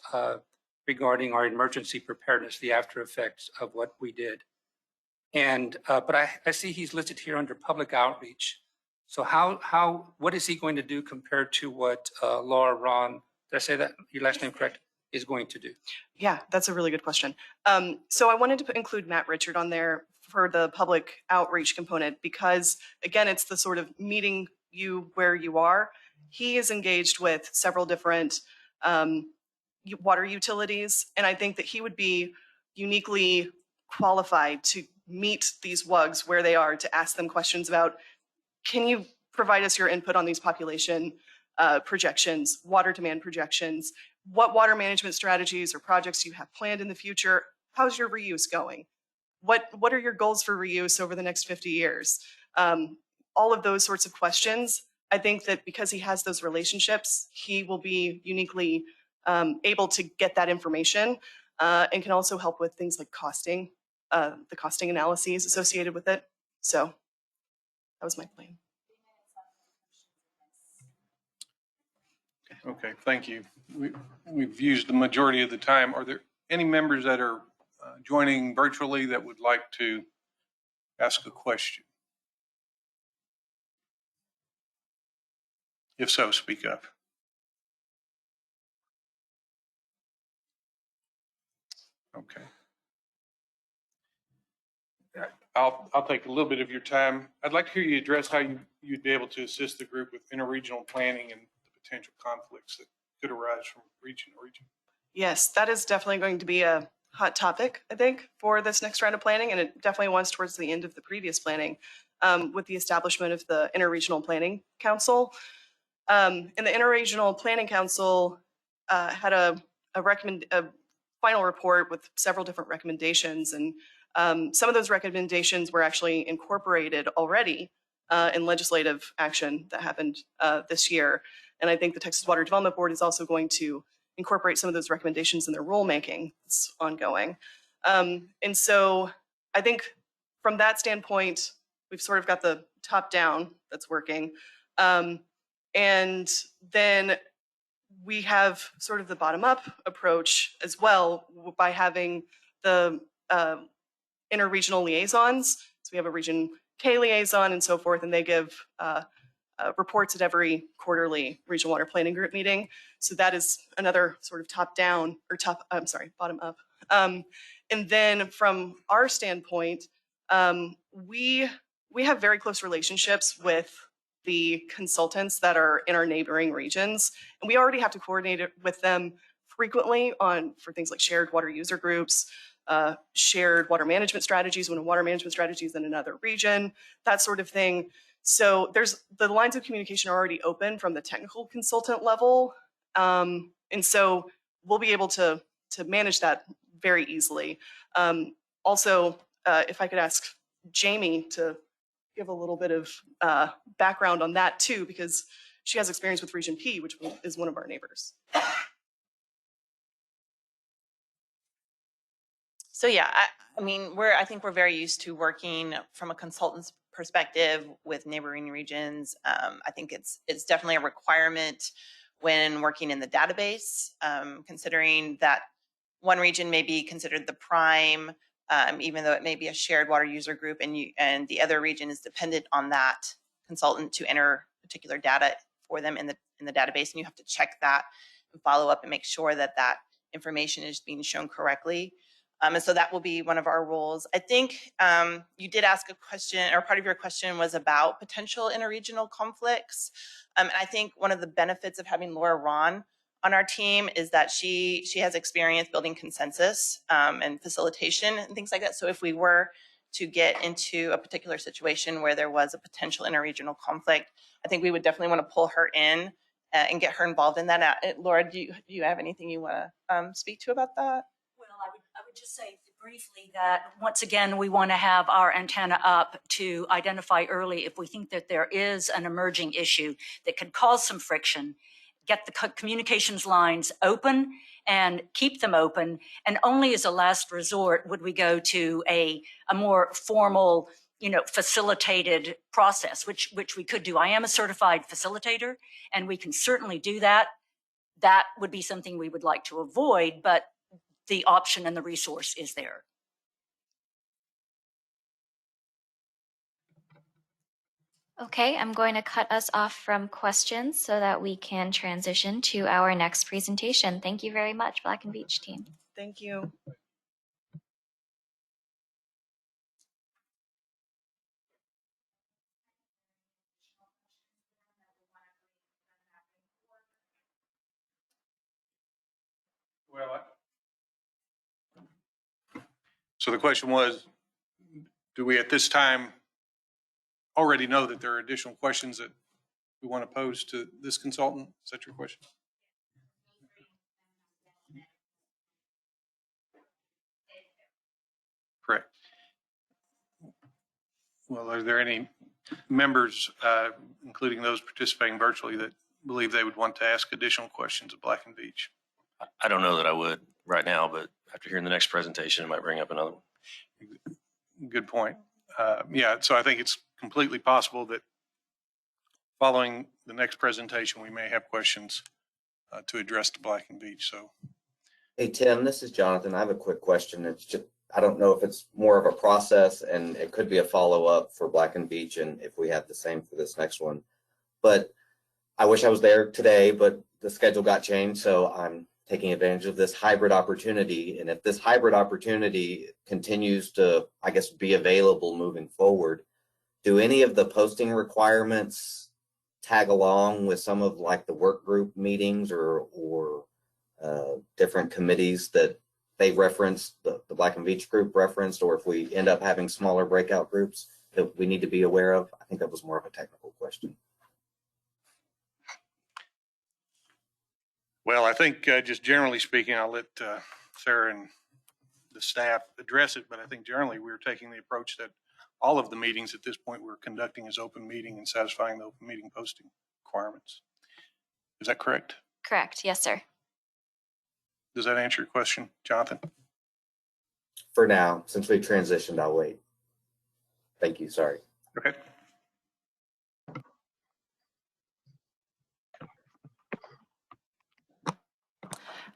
regarding our emergency preparedness, the after effects of what we did. And but I see he's listed here under public outreach. So what is he going to do compared to what Laura Ron, did I say that, your last name correct, is going to do? Yeah, that's a really good question. So I wanted to include Matt Richard on there for the public outreach component because, again, it's the sort of meeting you where you are. He is engaged with several different water utilities, and I think that he would be uniquely qualified to meet these WUGs where they are, to ask them questions about, can you provide us your input on these population projections, water demand projections, what water management strategies or projects you have planned in the future? How's your reuse going? What are your goals for reuse over the next 50 years? All of those sorts of questions. I think that because he has those relationships, he will be uniquely able to get that information and can also help with things like costing, the costing analyses associated with it. So that was my plan. Okay, thank you. We've used the majority of the time. Are there any members that are joining virtually that would like to ask a question? If so, speak up. Okay. I'll take a little bit of your time. I'd like to hear you address how you'd be able to assist the group with interregional planning and the potential conflicts that could arise from region to region. Yes, that is definitely going to be a hot topic, I think, for this next round of planning, and it definitely was towards the end of the previous planning with the establishment of the Interregional Planning Council. And the Interregional Planning Council had a final report with several different recommendations, and some of those recommendations were actually incorporated already in legislative action that happened this year. And I think the Texas Water Development Board is also going to incorporate some of those recommendations in their rulemaking. It's ongoing. And so I think from that standpoint, we've sort of got the top down that's working. And then we have sort of the bottom up approach as well by having the interregional liaisons. So we have a Region K liaison and so forth, and they give reports at every quarterly regional water planning group meeting. So that is another sort of top down or bottom up. And then from our standpoint, we have very close relationships with the consultants that are in our neighboring regions, and we already have to coordinate with them frequently for things like shared water user groups, shared water management strategies when a water management strategy is in another region, that sort of thing. So the lines of communication are already open from the technical consultant level. And so we'll be able to manage that very easily. Also, if I could ask Jamie to give a little bit of background on that too, because she has experience with Region P, which is one of our neighbors. So yeah, I mean, I think we're very used to working from a consultant's perspective with neighboring regions. I think it's definitely a requirement when working in the database, considering that one region may be considered the prime, even though it may be a shared water user group, and the other region is dependent on that consultant to enter particular data for them in the database, and you have to check that and follow up and make sure that that information is being shown correctly. And so that will be one of our roles. I think you did ask a question, or part of your question was about potential interregional conflicts. And I think one of the benefits of having Laura Ron on our team is that she has experience building consensus and facilitation and things like that. So if we were to get into a particular situation where there was a potential interregional conflict, I think we would definitely want to pull her in and get her involved in that. Laura, do you have anything you want to speak to about that? Well, I would just say briefly that once again, we want to have our antenna up to identify early if we think that there is an emerging issue that could cause some friction, get the communications lines open and keep them open. And only as a last resort would we go to a more formal, facilitated process, which we could do. I am a certified facilitator, and we can certainly do that. That would be something we would like to avoid, but the option and the resource is there. Okay, I'm going to cut us off from questions so that we can transition to our next presentation. Thank you very much, Black and Beach team. Thank you. Well, so the question was, do we at this time already know that there are additional questions that we want to pose to this consultant? Is that your question? Correct. Well, are there any members, including those participating virtually, that believe they would want to ask additional questions of Black and Beach? I don't know that I would right now, but after hearing the next presentation, I might bring up another one. Good point. Yeah, so I think it's completely possible that following the next presentation, we may have questions to address to Black and Beach. So, hey, Tim, this is Jonathan. I have a quick question. It's just, I don't know if it's more of a process and it could be a follow-up for Black and Beach and if we have the same for this next one. But I wish I was there today, but the schedule got changed. So I'm taking advantage of this hybrid opportunity. And if this hybrid opportunity continues to, I guess, be available moving forward, do any of the posting requirements tag along with some of like the work group meetings or different committees that they referenced, the Black and Beach group referenced, or if we end up having smaller breakout groups that we need to be aware of? I think that was more of a technical question. well, I think just generally speaking, I'll let Sarah and the staff address it, but I think generally we're taking the approach that all of the meetings at this point we're conducting as open meeting and satisfying the open meeting posting requirements. Is that correct? Correct. Yes, sir. Does that answer your question, Jonathan? For now, since we transitioned, I'll wait. Thank you. Sorry. Okay.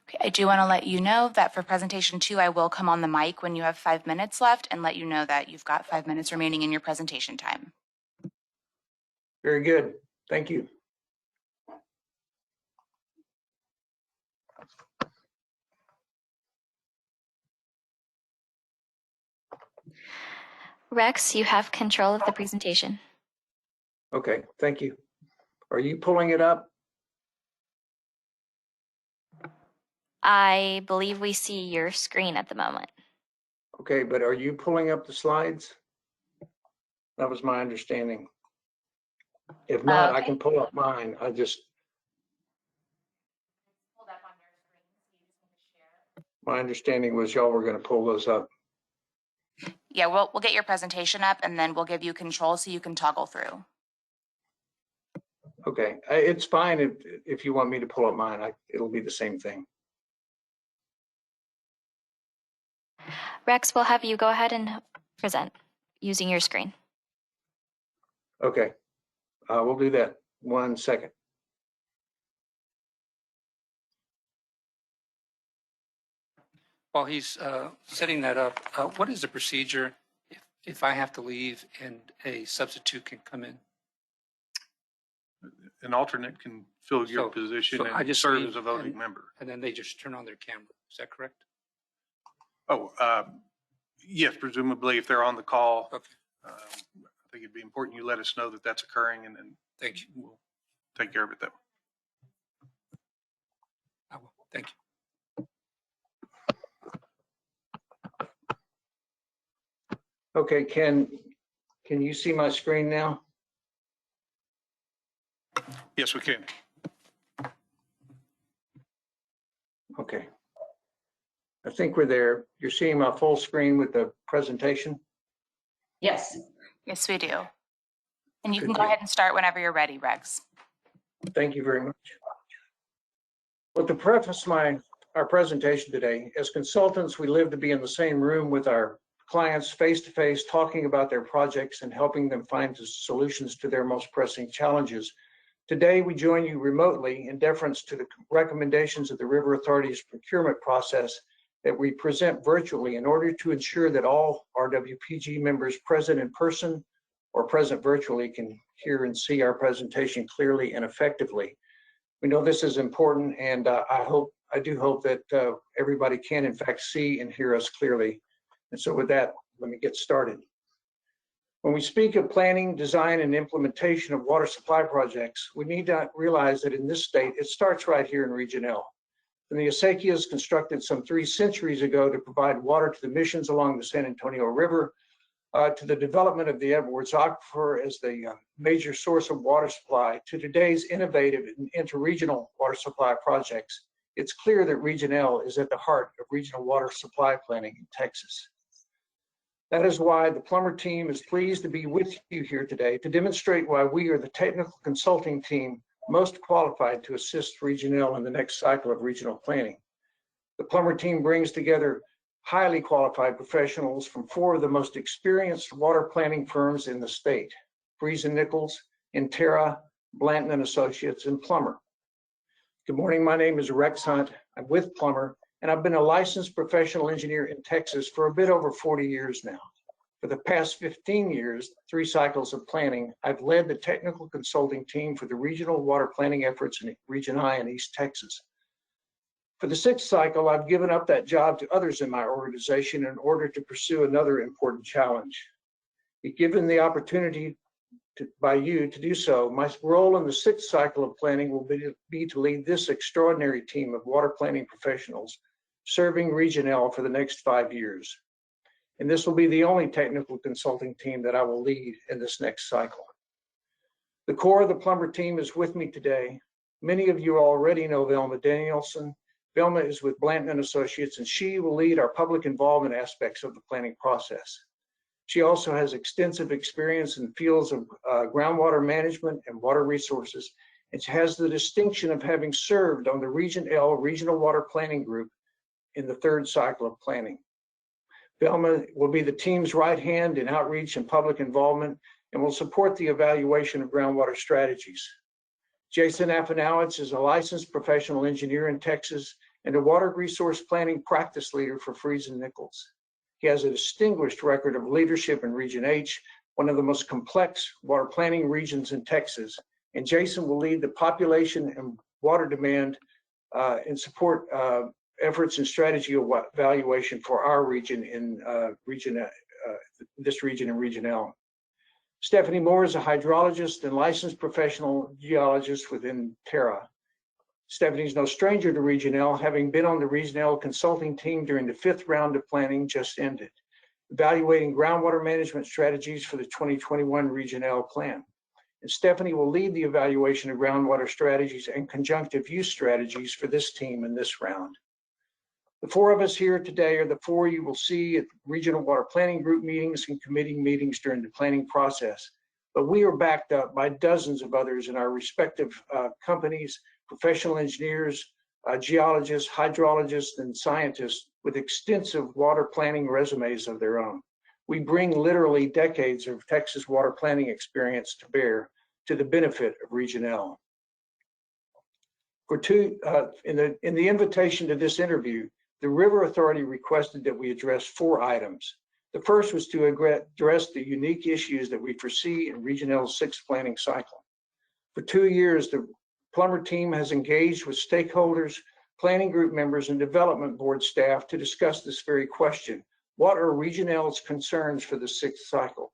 Okay, I do want to let you know that for presentation 2, I will come on the mic when you have 5 minutes left and let you know that you've got 5 minutes remaining in your presentation time. Very good. Thank you. Rex, you have control of the presentation. Okay, thank you. Are you pulling it up? I believe we see your screen at the moment. Okay, but are you pulling up the slides? That was my understanding. If not, I can pull up mine. My understanding was y'all were going to pull those up. Yeah, we'll get your presentation up and then we'll give you control so you can toggle through. Okay, it's fine if you want me to pull up mine. It'll be the same thing. Rex, we'll have you go ahead and present using your screen. Okay, we'll do that. 1 second. While he's setting that up, what is the procedure if I have to leave and a substitute can come in? An alternate can fill your position I and just serve leave as a voting member. And then they just turn on their camera. Is that correct? Oh, yes, presumably if they're on the call. Okay. I think it'd be important you let us know that that's occurring, and then Thank you. we'll take care of it that way. I will. Thank you. Okay, can you see my screen now? Yes, we can. Okay. I think we're there. You're seeing my full screen with the presentation? Yes. Yes, we do. And you Good can go deal. ahead and start whenever you're ready, Rex. Thank you very much. Well, to preface our presentation today, as consultants, we live to be in the same room with our clients face-to-face, talking about their projects and helping them find the solutions to their most pressing challenges. Today, we join you remotely in deference to the recommendations of the River Authority's procurement process that we present virtually in order to ensure that all RWPG members present in person or present virtually can hear and see our presentation clearly and effectively. We know this is important, and I do hope that everybody can in fact see and hear us clearly. And so with that, let me get started. When we speak of planning, design, and implementation of water supply projects, we need to realize that in this state, it starts right here in Region L. And the acequias constructed some 3 centuries ago to provide water to the missions along the San Antonio River, to the development of the Edwards Aquifer as the major source of water supply, to today's innovative and interregional water supply projects, it's clear that Region L is at the heart of regional water supply planning in Texas. That is why the Plummer team is pleased to be with you here today to demonstrate why we are the technical consulting team most qualified to assist Region L in the next cycle of regional planning. The Plummer team brings together highly qualified professionals from 4 of the most experienced water planning firms in the state: Freese & Nichols, Intera, Blanton & Associates, and Plummer. Good morning, my name is Rex Hunt. I'm with Plummer, and I've been a licensed professional engineer in Texas for a bit over 40 years now. For the past 15 years, 3 cycles of planning, I've led the technical consulting team for the regional water planning efforts in Region I in East Texas. For the 6th cycle, I've given up that job to others in my organization in order to pursue another important challenge. If given the opportunity by you to do so, my role in the 6th cycle of planning will be to lead this extraordinary team of water planning professionals serving Region L for the next 5 years. And this will be the only technical consulting team that I will lead in this next cycle. The core of the Plummer team is with me today. Many of you already know Velma Danielson. Velma is with Blanton & Associates, and she will lead our public involvement aspects of the planning process. She also has extensive experience in fields of groundwater management and water resources, and she has the distinction of having served on the Region L Regional Water Planning Group in the 3rd cycle of planning. Velma will be the team's right hand in outreach and public involvement and will support the evaluation of groundwater strategies. Jason Afanowitz is a licensed professional engineer in Texas and a water resource planning practice leader for Freese & Nichols. He has a distinguished record of leadership in Region H, one of the most complex water planning regions in Texas. And Jason will lead the population and water demand and support efforts and strategy evaluation for our region in this region in Region L. Stephanie Moore is a hydrologist and licensed professional geologist within Terra. Stephanie's no stranger to Region L, having been on the Region L consulting team during the 5th round of planning just ended, evaluating groundwater management strategies for the 2021 Region L plan. And Stephanie will lead the evaluation of groundwater strategies and conjunctive use strategies for this team in this round. The 4 of us here today are the 4 you will see at regional water planning group meetings and committee meetings during the planning process. But we are backed up by dozens of others in our respective companies, professional engineers, geologists, hydrologists, and scientists with extensive water planning resumes of their own. We bring literally decades of Texas water planning experience to bear to the benefit of Region L. In the invitation to this interview, the River Authority requested that we address 4 items. The first was to address the unique issues that we foresee in Region L's 6th planning cycle. For 2 years, the Plummer team has engaged with stakeholders, planning group members, and development board staff to discuss this very question. What are Region L's concerns for the 6th cycle?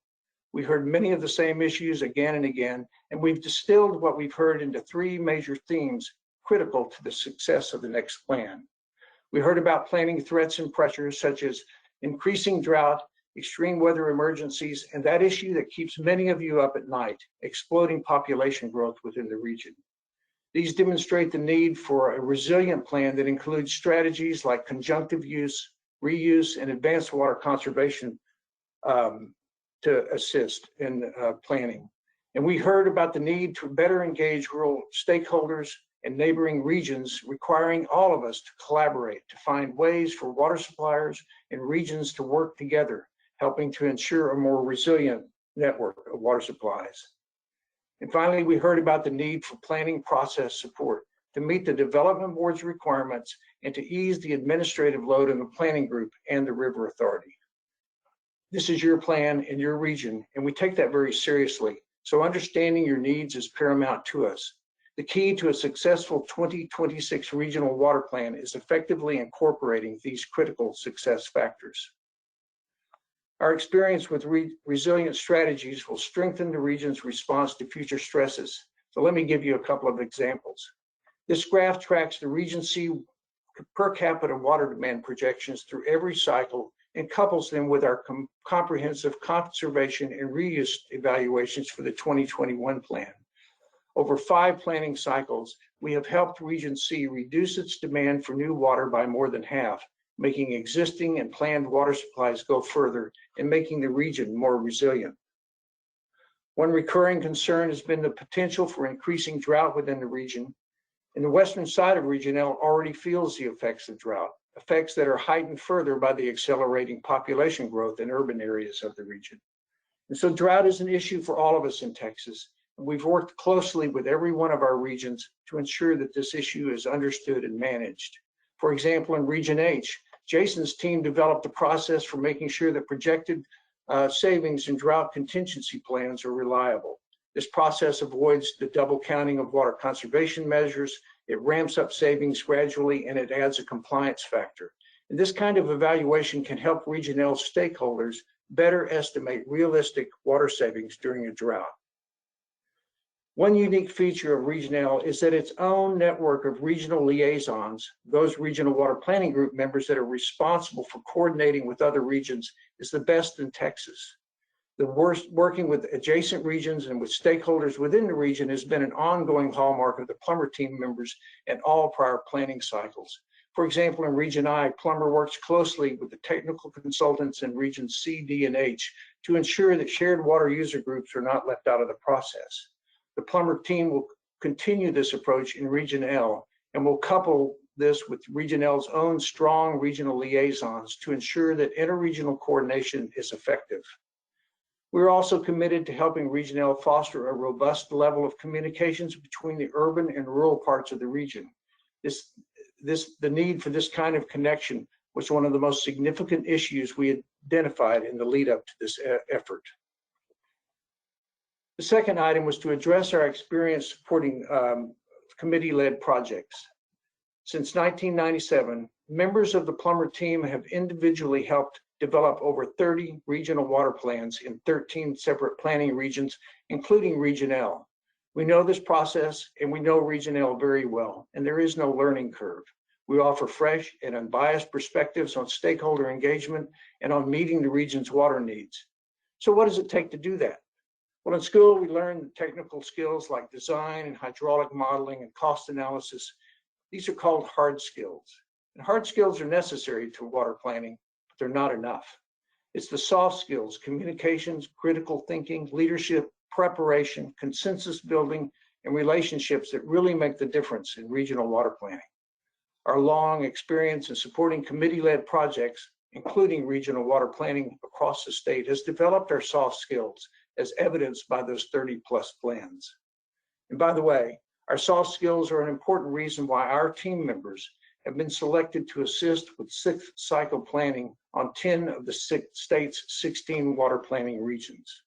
We heard many of the same issues again and again, and we've distilled what we've heard into 3 major themes critical to the success of the next plan. We heard about planning threats and pressures such as increasing drought, extreme weather emergencies, and that issue that keeps many of you up at night, exploding population growth within the region. These demonstrate the need for a resilient plan that includes strategies like conjunctive use, reuse, and advanced water conservation to assist in planning. And we heard about the need to better engage rural stakeholders and neighboring regions, requiring all of us to collaborate to find ways for water suppliers and regions to work together, helping to ensure a more resilient network of water supplies. And finally, we heard about the need for planning process support to meet the development board's requirements and to ease the administrative load in the planning group and the River Authority. This is your plan in your region, and we take that very seriously. So understanding your needs is paramount to us. The key to a successful 2026 regional water plan is effectively incorporating these critical success factors. Our experience with resilient strategies will strengthen the region's response to future stresses. So let me give you a couple of examples. This graph tracks the Region C per capita water demand projections through every cycle and couples them with our comprehensive conservation and reuse evaluations for the 2021 plan. Over 5 planning cycles, we have helped Region C reduce its demand for new water by more than half, making existing and planned water supplies go further and making the region more resilient. One recurring concern has been the potential for increasing drought within the region. And the western side of Region L already feels the effects of drought, effects that are heightened further by the accelerating population growth in urban areas of the region. And so drought is an issue for all of us in Texas. And we've worked closely with every one of our regions to ensure that this issue is understood and managed. For example, in Region H, Jason's team developed a process for making sure that projected savings and drought contingency plans are reliable. This process avoids the double counting of water conservation measures. It ramps up savings gradually, and it adds a compliance factor. And this kind of evaluation can help Region L stakeholders better estimate realistic water savings during a drought. One unique feature of Region L is that its own network of regional liaisons, those regional water planning group members that are responsible for coordinating with other regions, is the best in Texas. Working with adjacent regions and with stakeholders within the region has been an ongoing hallmark of the Plummer team members in all prior planning cycles. For example, in Region I, Plummer works closely with the technical consultants in Regions C, D, and H to ensure that shared water user groups are not left out of the process. The Plummer team will continue this approach in Region L and will couple this with Region L's own strong regional liaisons to ensure that interregional coordination is effective. We're also committed to helping Region L foster a robust level of communications between the urban and rural parts of the region. The need for this kind of connection was one of the most significant issues we identified in the lead up to this effort. The second item was to address our experience supporting committee-led projects. Since 1997, members of the Plummer team have individually helped develop over 30 regional water plans in 13 separate planning regions, including Region L. We know this process and we know Region L very well, and there is no learning curve. We offer fresh and unbiased perspectives on stakeholder engagement and on meeting the region's water needs. So what does it take to do that? Well, in school, we learn technical skills like design and hydraulic modeling and cost analysis. These are called hard skills. And hard skills are necessary to water planning, but they're not enough. It's the soft skills, communications, critical thinking, leadership, preparation, consensus building, and relationships that really make the difference in regional water planning. Our long experience in supporting committee-led projects, including regional water planning across the state, has developed our soft skills as evidenced by those 30+ plans. And by the way, our soft skills are an important reason why our team members have been selected to assist with 6th cycle planning on 10 of the state's 16 water planning regions.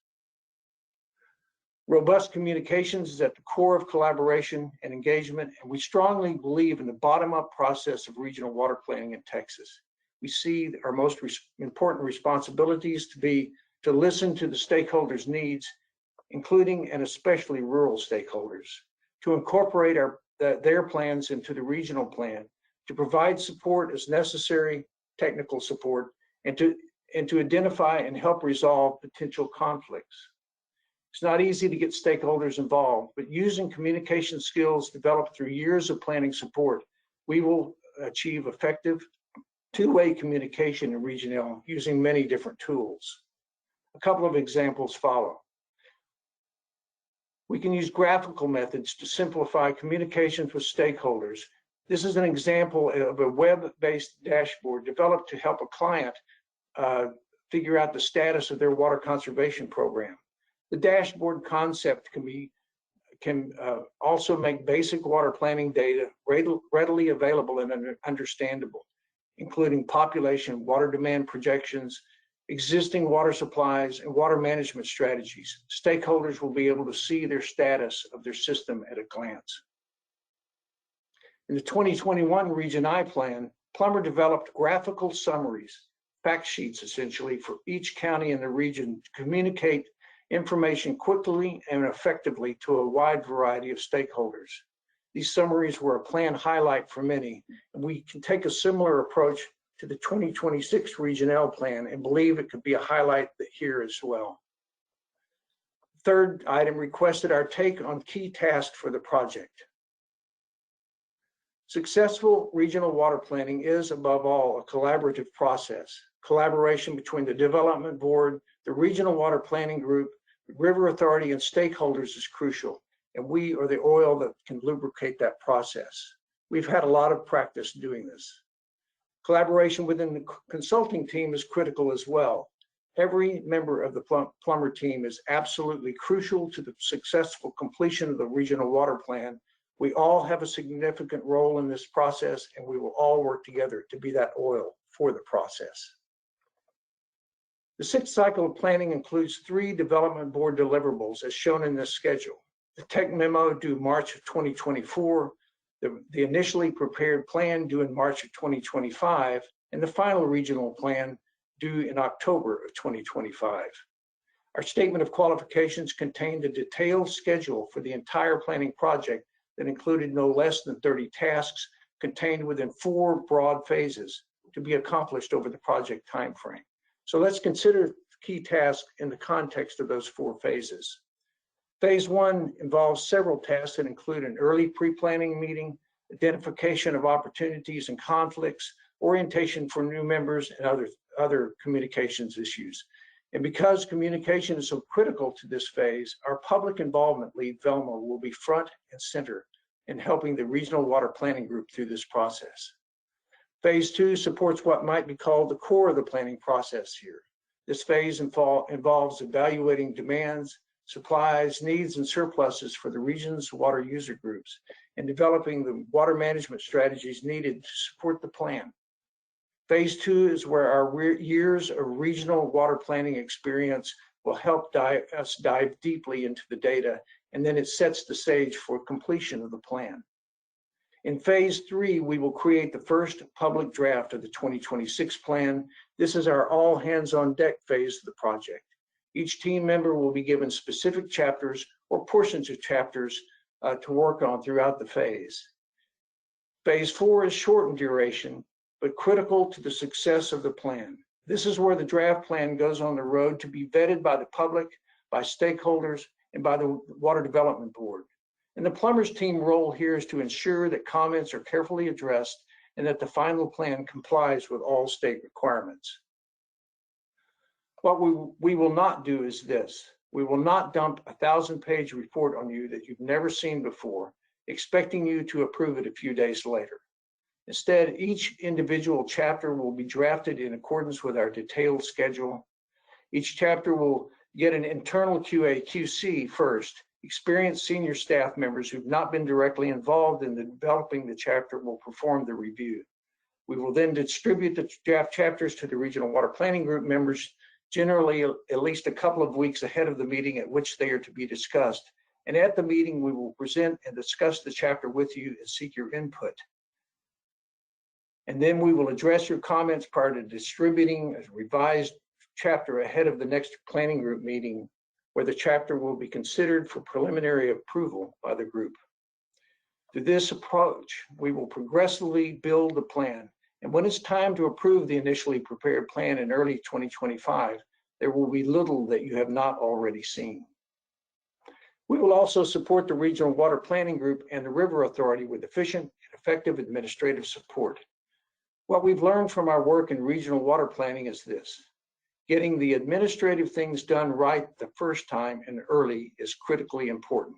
Robust communications is at the core of collaboration and engagement, and we strongly believe in the bottom-up process of regional water planning in Texas. We see our most important responsibilities to be to listen to the stakeholders' needs, including and especially rural stakeholders, to incorporate their plans into the regional plan, to provide support as necessary, technical support, and to identify and help resolve potential conflicts. It's not easy to get stakeholders involved, but using communication skills developed through years of planning support, we will achieve effective two-way communication in Region L using many different tools. A couple of examples follow. We can use graphical methods to simplify communications with stakeholders. This is an example of a web-based dashboard developed to help a client figure out the status of their water conservation program. The dashboard concept can also make basic water planning data readily available and understandable, including population, water demand projections, existing water supplies, and water management strategies. Stakeholders will be able to see their status of their system at a glance. In the 2021 Region I plan, Plummer developed graphical summaries, fact sheets essentially, for each county in the region to communicate information quickly and effectively to a wide variety of stakeholders. These summaries were a plan highlight for many, and we can take a similar approach to the 2026 Region L plan and believe it could be a highlight here as well. Third item requested our take on key tasks for the project. Successful regional water planning is, above all, a collaborative process. Collaboration between the development board, the regional water planning group, the river authority, and stakeholders is crucial, and we are the oil that can lubricate that process. We've had a lot of practice doing this. Collaboration within the consulting team is critical as well. Every member of the Plummer team is absolutely crucial to the successful completion of the regional water plan. We all have a significant role in this process, and we will all work together to be that oil for the process. The sixth cycle of planning includes 3 development board deliverables as shown in this schedule. The tech memo due March of 2024, the initially prepared plan due in March of 2025, and the final regional plan due in October of 2025. Our statement of qualifications contained a detailed schedule for the entire planning project that included no less than 30 tasks contained within 4 broad phases to be accomplished over the project timeframe. So let's consider key tasks in the context of those 4 phases. Phase 1 involves several tasks that include an early pre-planning meeting, identification of opportunities and conflicts, orientation for new members, and other communications issues. And because communication is so critical to this phase, our public involvement lead, Velma, will be front and center in helping the regional water planning group through this process. Phase 2 supports what might be called the core of the planning process here. This phase involves evaluating demands, supplies, needs, and surpluses for the region's water user groups and developing the water management strategies needed to support the plan. Phase 2 is where our years of regional water planning experience will help us dive deeply into the data, and then it sets the stage for completion of the plan. In Phase 3, we will create the first public draft of the 2026 plan. This is our all hands on deck phase of the project. Each team member will be given specific chapters or portions of chapters to work on throughout the phase. Phase 4 is short in duration, but critical to the success of the plan. This is where the draft plan goes on the road to be vetted by the public, by stakeholders, and by the Water Development Board. And the Plumbers team role here is to ensure that comments are carefully addressed and that the final plan complies with all state requirements. What we will not do is this. We will not dump a 1,000-page report on you that you've never seen before, expecting you to approve it a few days later. Instead, each individual chapter will be drafted in accordance with our detailed schedule. Each chapter will get an internal QA/QC first. Experienced senior staff members who've not been directly involved in developing the chapter will perform the review. We will then distribute the draft chapters to the Regional Water Planning Group members, generally at least a couple of weeks ahead of the meeting at which they are to be discussed. And at the meeting, we will present and discuss the chapter with you and seek your input. And then we will address your comments prior to distributing a revised chapter ahead of the next planning group meeting, where the chapter will be considered for preliminary approval by the group. Through this approach, we will progressively build the plan. And when it's time to approve the initially prepared plan in early 2025, there will be little that you have not already seen. We will also support the Regional Water Planning Group and the River Authority with efficient and effective administrative support. What we've learned from our work in regional water planning is this: getting the administrative things done right the first time and early is critically important.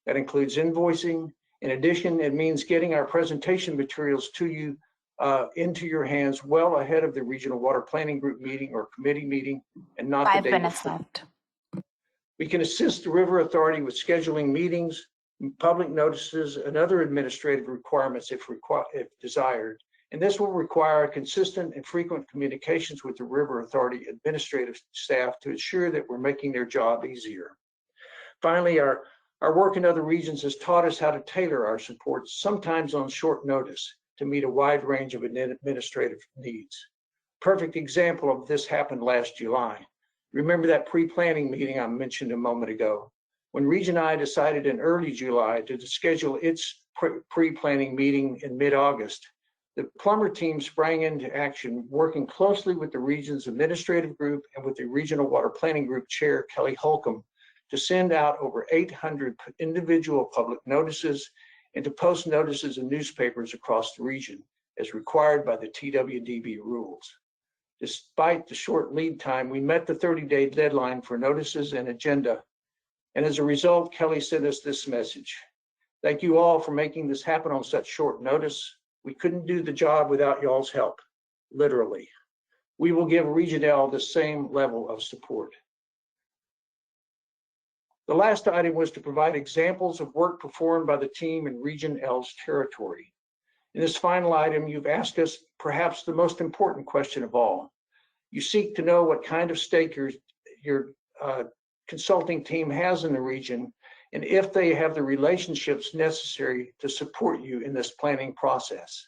That includes invoicing. In addition, it means getting our presentation materials to you into your hands well ahead of the Regional Water Planning Group meeting or committee meeting, and not 5 the day minutes before. left. We can assist the River Authority with scheduling meetings, public notices, and other administrative requirements if desired. And this will require consistent and frequent communications with the River Authority administrative staff to ensure that we're making their job easier. Finally, our work in other regions has taught us how to tailor our support, sometimes on short notice, to meet a wide range of administrative needs. Perfect example of this happened last July. Remember that pre-planning meeting I mentioned a moment ago? When Region I decided in early July to schedule its pre-planning meeting in mid-August, the plumber team sprang into action, working closely with the region's administrative group and with the Regional Water Planning Group Chair, Kelly Holcomb, to send out over 800 individual public notices and to post notices in newspapers across the region, as required by the TWDB rules. Despite the short lead time, we met the 30-day deadline for notices and agenda. And as a result, Kelly sent us this message. Thank you all for making this happen on such short notice. We couldn't do the job without y'all's help, literally. We will give Region L the same level of support. The last item was to provide examples of work performed by the team in Region L's territory. In this final item, you've asked us perhaps the most important question of all. You seek to know what kind of stake your consulting team has in the region, and if they have the relationships necessary to support you in this planning process.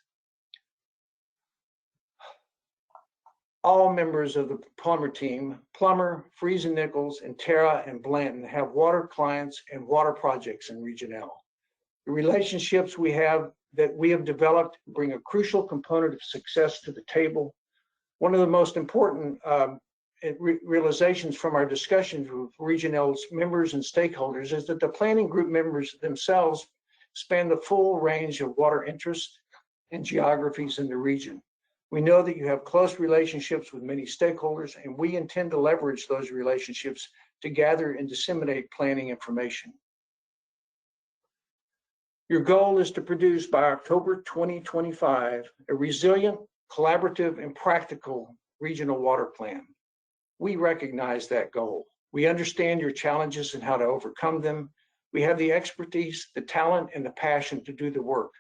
All members of the plumber team, Plummer, Friesen Nichols, and Tara and Blanton, have water clients and water projects in Region L. The relationships we have developed bring a crucial component of success to the table. One of the most important realizations from our discussions with Region L's members and stakeholders is that the planning group members themselves span the full range of water interests and geographies in the region. We know that you have close relationships with many stakeholders, and we intend to leverage those relationships to gather and disseminate planning information. Your goal is to produce by October 2025 a resilient, collaborative, and practical regional water plan. We recognize that goal. We understand your challenges and how to overcome them. We have the expertise, the talent, and the passion to do the work.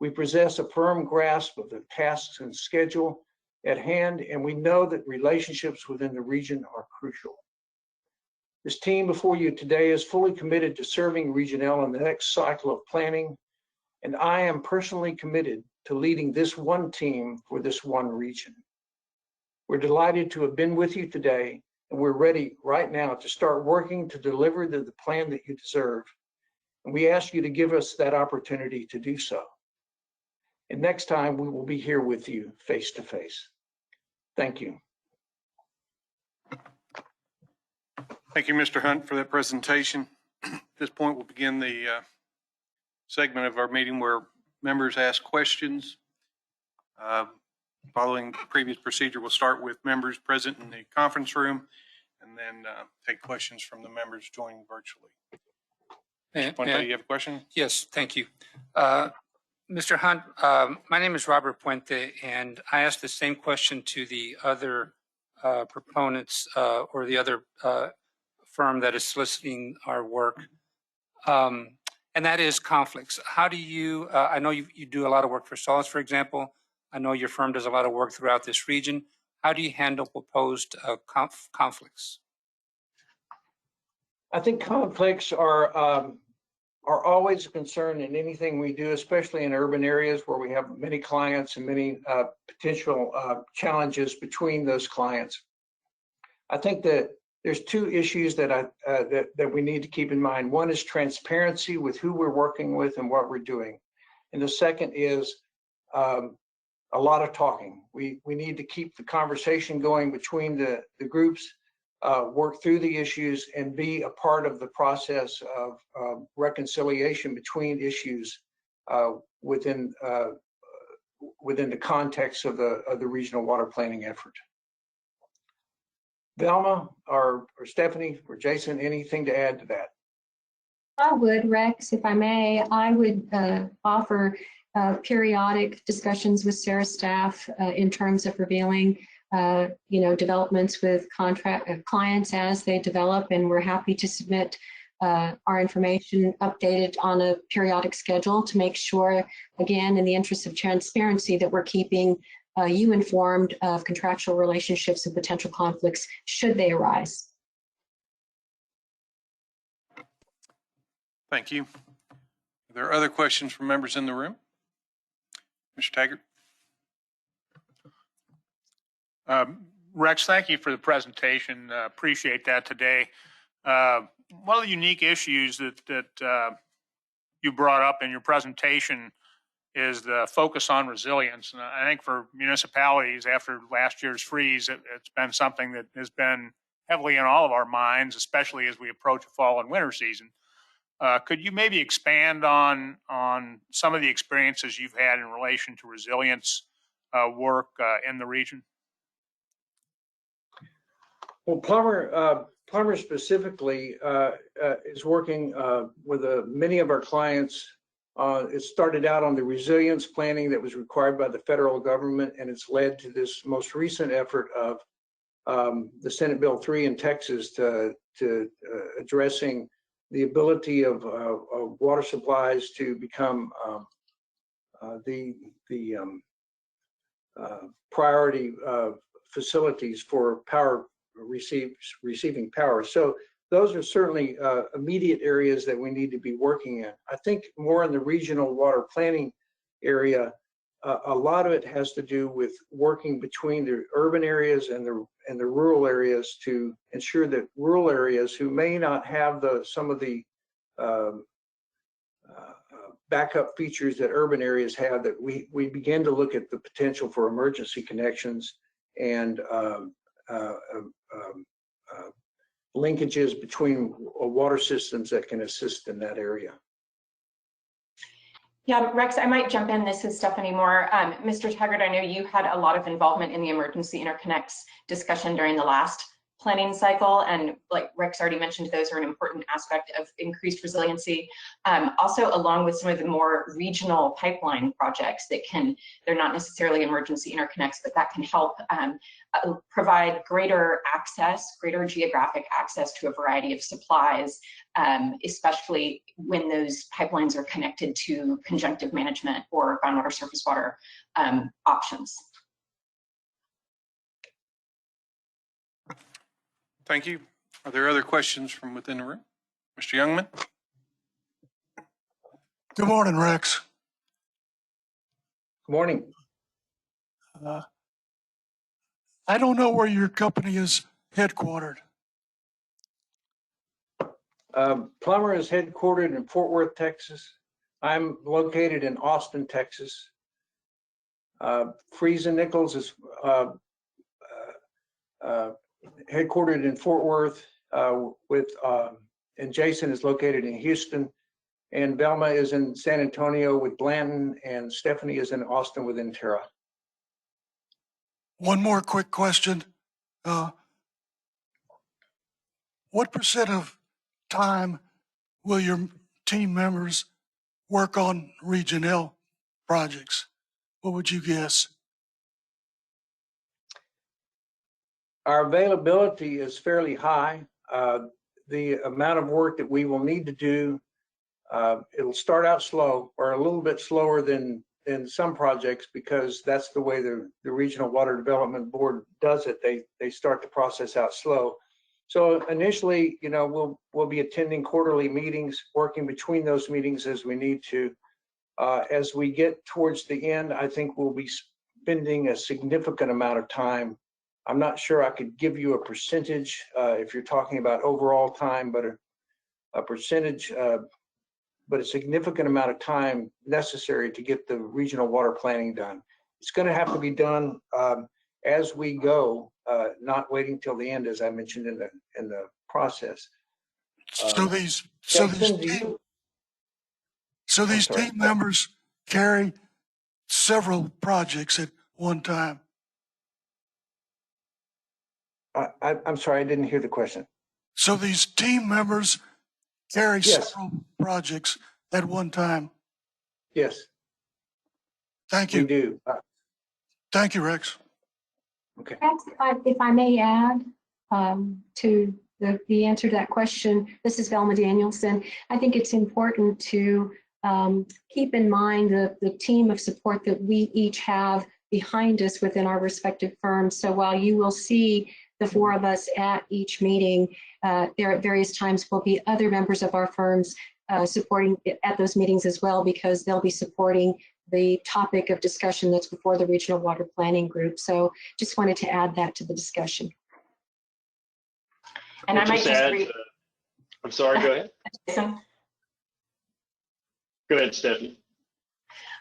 We possess a firm grasp of the tasks and schedule at hand, and we know that relationships within the region are crucial. This team before you today is fully committed to serving Region L in the next cycle of planning, and I am personally committed to leading this one team for this one region. We're delighted to have been with you today, and we're ready right now to start working to deliver the plan that you deserve. And we ask you to give us that opportunity to do so. And next time we will be here with you face to face. Thank you. Thank you, Mr. Hunt, for that presentation. At this point, we'll begin the segment of our meeting where members ask questions. Following previous procedure, we'll start with members present in the conference room and then take questions from the members joining virtually. Mr. Puente, you have a question? Yes, thank you. Mr. Hunt, my name is Robert Puente, and I asked the same question to the other proponents or the other firm that is soliciting our work, and that is conflicts. How do you, I know you do a lot of work for Solace, for example. I know your firm does a lot of work throughout this region. How do you handle proposed conflicts? I think conflicts are always a concern in anything we do, especially in urban areas where we have many clients and many potential challenges between those clients. I think that there's two issues that that we need to keep in mind. One is transparency with who we're working with and what we're doing, and the second is a lot of talking. We need to keep the conversation going between the groups, work through the issues, and be a part of the process of reconciliation between issues within the context of the regional water planning effort. Velma or Stephanie or Jason, anything to add to that? I would, Rex, if I may, I would offer periodic discussions with Sarah staff in terms of revealing developments with clients as they develop, and we're happy to submit our information updated on a periodic schedule to make sure, again, in the interest of transparency, that we're keeping you informed of contractual relationships and potential conflicts should they arise. Thank you. Are there other questions from members in the room? Mr. Taggart? Rex, thank you for the presentation. Appreciate that today. One of the unique issues that you brought up in your presentation is the focus on resilience. And I think for municipalities after last year's freeze, it's been something that has been heavily in all of our minds, especially as we approach fall and winter season. Could you maybe expand on some of the experiences you've had in relation to resilience work in the region? Well, Plummer specifically is working with many of our clients. It started out on the resilience planning that was required by the federal government, and it's led to this most recent effort of the Senate Bill 3 in Texas to addressing the ability of water supplies to become the priority facilities for power receiving power. So those are certainly immediate areas that we need to be working in. I think more in the regional water planning area, a lot of it has to do with working between the urban areas and the rural areas to ensure that rural areas who may not have some of the backup features that urban areas have, that we begin to look at the potential for emergency connections and linkages between water systems that can assist in that area. Yeah, Rex, I might jump in. This is Stephanie Moore. Mr. Taggart, I know you had a lot of involvement in the emergency interconnects discussion during the last planning cycle. And like Rex already mentioned, those are an important aspect of increased resiliency. Also, along with some of the more regional pipeline projects that they're not necessarily emergency interconnects, but that can help provide greater access, greater geographic access to a variety of supplies, especially when those pipelines are connected to conjunctive management or groundwater surface water options. Thank you. Are there other questions from within the room? Mr. Youngman? Good morning, Rex. Good morning. I don't know where your company is headquartered. Plummer is headquartered in Fort Worth, Texas. I'm located in Austin, Texas. Freeze and Nichols is headquartered in Fort Worth, and Jason is located in Houston, and Velma is in San Antonio with Blanton, and Stephanie is in Austin with Intera. One more quick question. What percent of time will your team members work on Region L projects? What would you guess? Our availability is fairly high. The amount of work that we will need to do, it'll start out slow, or a little bit slower than some projects, because that's the way the Regional Water Development Board does it. They start the process out slow. So initially, we'll be attending quarterly meetings, working between those meetings as we need to. As we get towards the end, I think we'll be spending a significant amount of time. I'm not sure I could give you a percentage if you're talking about overall time, but a percentage, but a significant amount of time necessary to get the regional water planning done. It's going to have to be done as we go, not waiting till the end, as I mentioned in the process. So these team members carry several projects at one time. I'm sorry, I didn't hear the question. So these team members carry several projects at one time. Yes. Thank you. We do. Thank you, Rex. Okay. Rex, if I may add to the answer to that question. This is Velma Danielson. I think it's important to keep in mind the team of support that we each have behind us within our respective firms. So while you will see the four of us at each meeting, there at various times will be other members of our firms supporting at those meetings as well, because they'll be supporting the topic of discussion that's before the Regional Water Planning Group. So just wanted to add that to the discussion. And I might just I'm sorry, go ahead. Go ahead, Stephanie.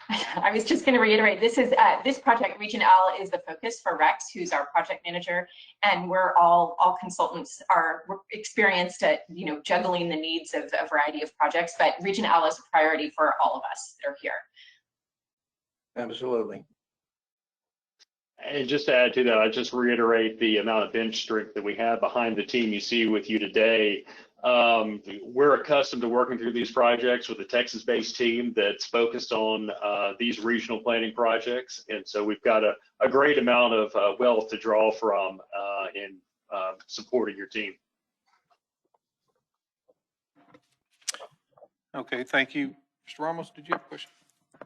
I was just going to reiterate, this project, Region L, is the focus for Rex, who's our project manager, and we're all consultants are experienced at juggling the needs of a variety of projects, but Region L is a priority for all of us that are here. Absolutely. And just to add to that, I just reiterate the amount of bench strength that we have behind the team you see with you today. We're accustomed to working through these projects with a Texas-based team that's focused on these regional planning projects. And so we've got a great amount of wealth to draw from in supporting your team. Okay, thank you. Mr. Ramos, did you have a question?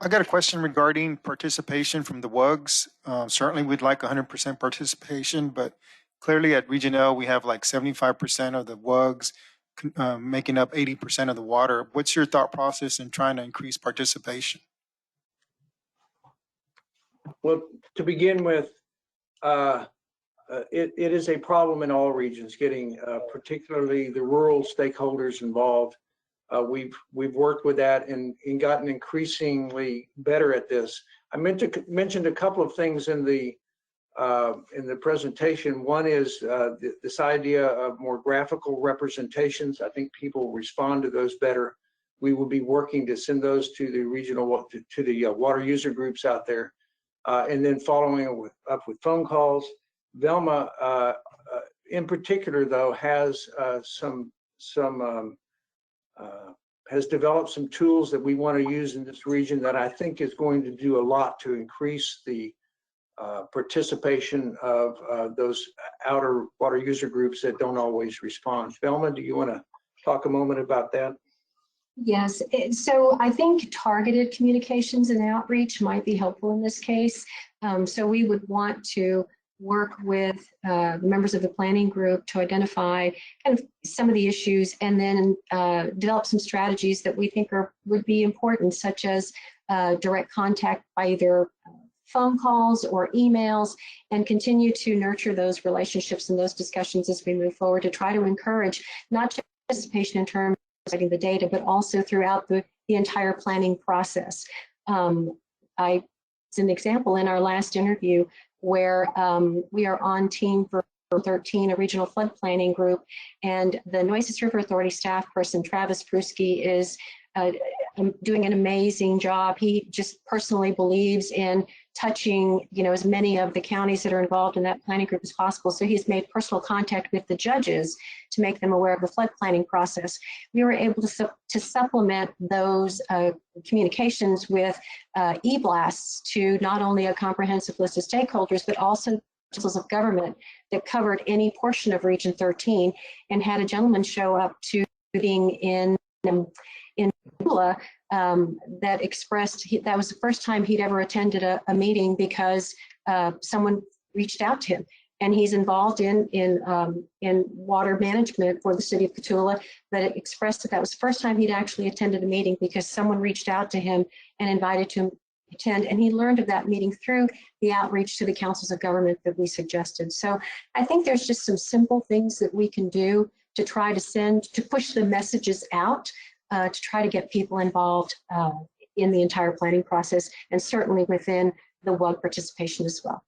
I got a question regarding participation from the WUGs. Certainly we'd like 100% participation, but clearly at Region L, we have like 75% of the WUGs making up 80% of the water. What's your thought process in trying to increase participation? Well, to begin with, it is a problem in all regions, getting particularly the rural stakeholders involved. We've worked with that and gotten increasingly better at this. I mentioned a couple of things in the presentation. One is this idea of more graphical representations. I think people respond to those better. We will be working to send those to the regional, to the water user groups out there, and then following up with phone calls. Velma, in particular, though, has has developed some tools that we want to use in this region that I think is going to do a lot to increase the participation of those outer water user groups that don't always respond. Velma, do you want to talk a moment about that? Yes, so I think targeted communications and outreach might be helpful in this case. So we would want to work with the members of the planning group to identify kind of some of the issues, and then develop some strategies that we think would be important, such as direct contact by either phone calls or emails, and continue to nurture those relationships and those discussions as we move forward to try to encourage not just participation in terms of getting the data, but also throughout the entire planning process. It's an example in our last interview where we are on team for 13, a regional flood planning group, and the Nueces River Authority staff person, Travis Pruski, is doing an amazing job. He just personally believes in touching, as many of the counties that are involved in that planning group as possible. So he's made personal contact with the judges to make them aware of the flood planning process. We were able to supplement those communications with e-blasts to not only a comprehensive list of stakeholders, but also levels of government that covered any portion of Region 13, and had a gentleman show up to being in Tula that expressed that was the first time he'd ever attended a meeting because someone reached out to him, and he's involved in water management for the city of Petula, but it expressed that was the first time he'd actually attended a meeting because someone reached out to him and invited him to attend, and he learned of that meeting through the outreach to the councils of government that we suggested. So I think there's just some simple things that we can do to try to push the messages out, to try to get people involved in the entire planning process, and certainly within the WUG participation as well.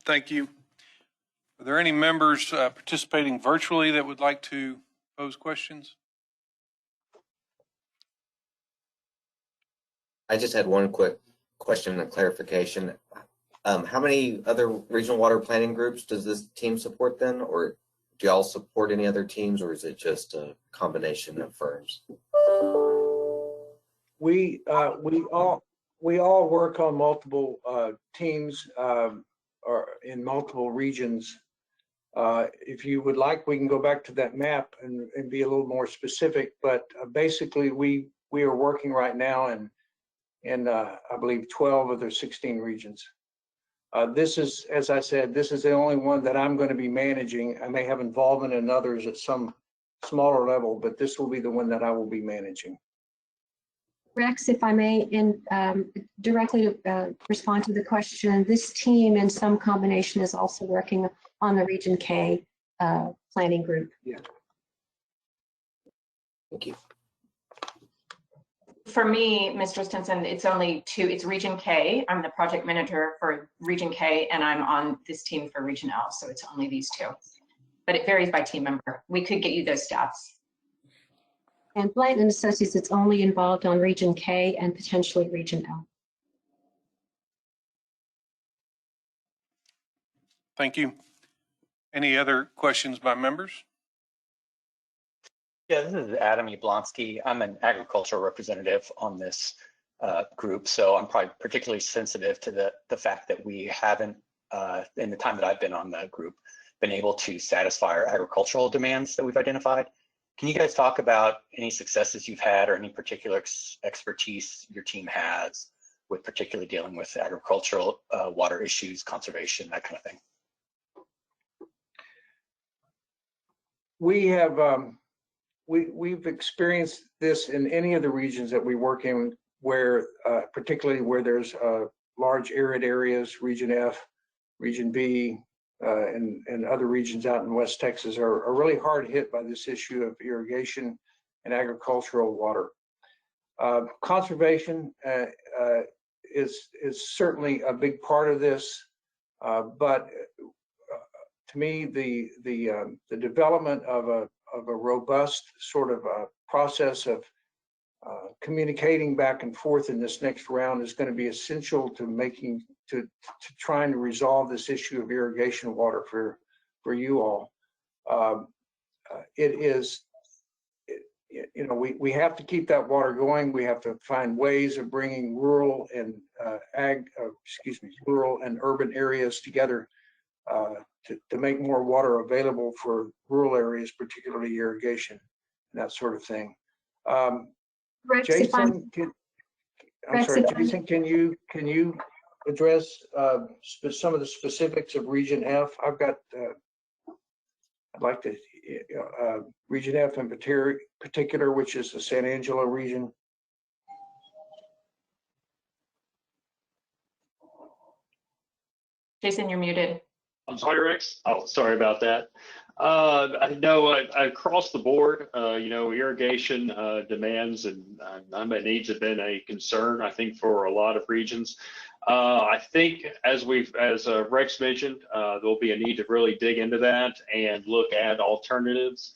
Thank you. Are there any members participating virtually that would like to pose questions? I just had one quick question and clarification. How many other regional water planning groups does this team support then, or do y'all support any other teams, or is it just a combination of firms? We all work on multiple teams or in multiple regions. If you would like, we can go back to that map and be a little more specific, but basically we are working right now in I believe 12 of the 16 regions. This is, as I said, this is the only one that I'm going to be managing. I may have involvement in others at some smaller level, but this will be the one that I will be managing. Rex, if I may, directly respond to the question, this team in some combination is also working on the Region K planning group. Yeah. Thank you. For me, Mr. Stinson, it's only two. It's Region K. I'm the project manager for Region K, and I'm on this team for Region L. So it's only these two, but it varies by team member. We could get you those stats. And Blanton Associates, it's only involved on Region K and potentially Region L. Thank you. Any other questions by members? Yeah, this is Adam Yablonsky. I'm an agricultural representative on this group, so I'm probably particularly sensitive to the fact that we haven't, in the time that I've been on the group, been able to satisfy our agricultural demands that we've identified. Can you guys talk about any successes you've had or any particular expertise your team has with particularly dealing with agricultural water issues, conservation, that kind of thing? We have we've experienced this in any of the regions that we work in, where particularly where there's large arid areas. Region F, Region B, and other regions out in West Texas are really hard hit by this issue of irrigation and agricultural water. Conservation is certainly a big part of this, but to me, the development of a robust sort of process of communicating back and forth in this next round is going to be essential to trying to resolve this issue of irrigation water for you all. We have to keep that water going. We have to find ways of bringing rural and rural and urban areas together to make more water available for rural areas, particularly irrigation and that sort of thing. Rex, Jason, Jason, can you address some of the specifics of Region F? I've got, I'd like to, Region F in particular, which is the San Angelo region. Jason, you're muted. I'm sorry, Rex. Oh, sorry about that. I know across the board, irrigation demands and unmet needs have been a concern, I think, for a lot of regions. I think as Rex mentioned, there'll be a need to really dig into that and look at alternatives.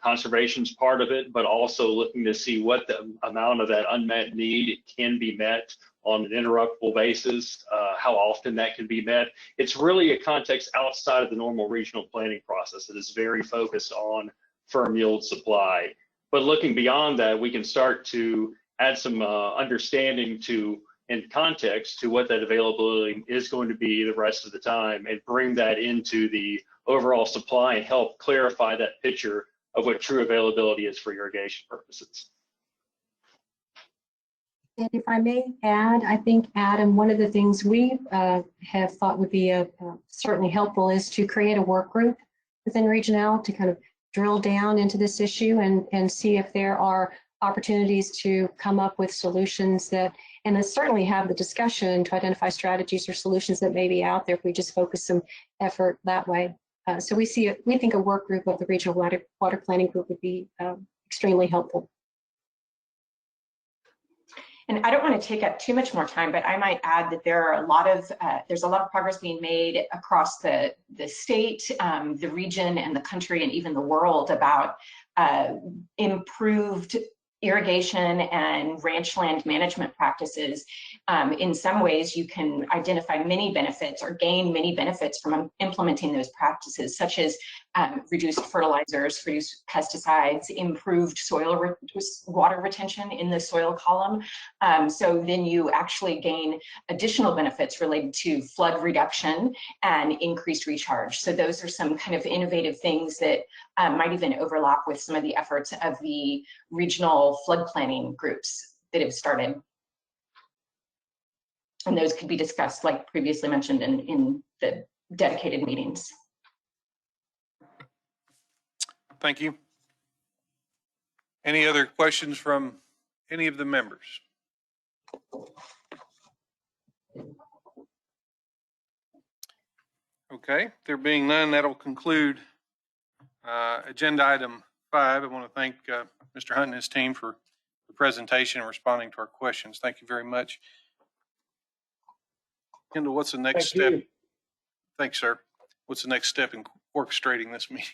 Conservation's part of it, but also looking to see what the amount of that unmet need can be met on an interruptible basis, how often that can be met. It's really a context outside of the normal regional planning process that is very focused on firm yield supply. But looking beyond that, we can start to add some understanding to and context to what that availability is going to be the rest of the time, and bring that into the overall supply and help clarify that picture of what true availability is for irrigation purposes. And if I may add, I think, Adam, one of the things we have thought would be certainly helpful is to create a work group within Region L to kind of drill down into this issue and see if there are opportunities to come up with solutions that, and then certainly have the discussion to identify strategies or solutions that may be out there if we just focus some effort that way. So we think a work group of the Regional Water Planning Group would be extremely helpful. And I don't want to take up too much more time, but I might add that there are there's a lot of progress being made across the state, the region, and the country, and even the world about improved irrigation and ranch land management practices, in some ways you can identify many benefits or gain many benefits from implementing those practices, such as reduced fertilizers, reduced pesticides, improved soil water retention in the soil column. So then you actually gain additional benefits related to flood reduction and increased recharge. So those are some kind of innovative things that might even overlap with some of the efforts of the regional flood planning groups that have started. And those could be discussed, like previously mentioned, in the dedicated meetings. Thank you. Any other questions from any of the members? Okay, there being none, that'll conclude agenda item 5. I want to thank Mr. Hunt and his team for the presentation and responding to our questions. Thank you very much. Kendall, what's the next step? Thanks, sir. What's the next step in orchestrating this meeting?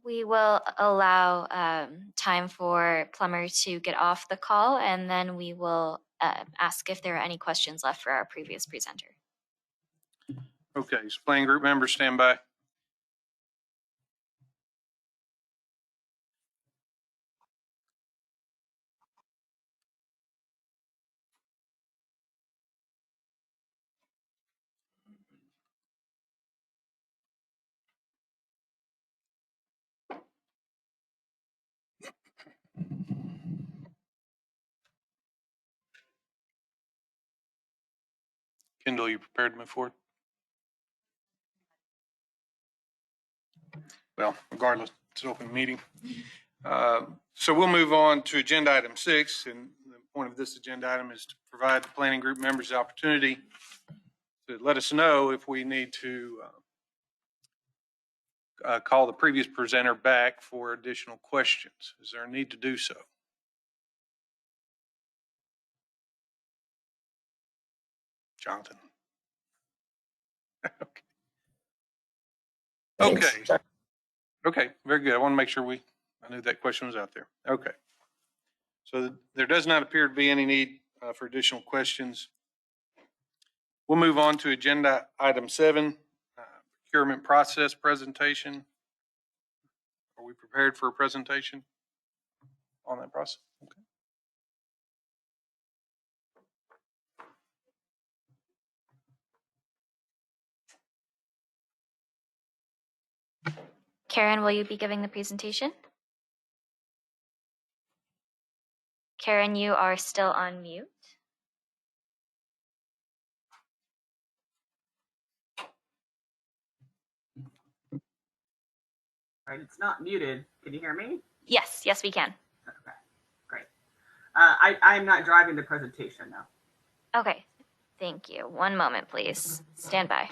We will allow time for Plummer to get off the call, and then we will ask if there are any questions left for our previous presenter. Okay, so planning group members stand by. Kendall, you prepared to move forward? Well, regardless, it's an open meeting. So we'll move on to agenda item 6. And the point of this agenda item is to provide the planning group members the opportunity to let us know if we need to call the previous presenter back for additional questions. Is there a need to do so? Jonathan. Okay. Okay, very good. I want to make sure I knew that question was out there. Okay. So there does not appear to be any need for additional questions. We'll move on to agenda item 7, procurement process presentation. Are we prepared for a presentation on that process? Okay. Karen, will you be giving the presentation? Karen, you are still on mute. Right, it's not muted. Can you hear me? Yes, yes, we can. Okay, great. I'm not driving the presentation now. Okay, thank you. One moment, please. Stand by.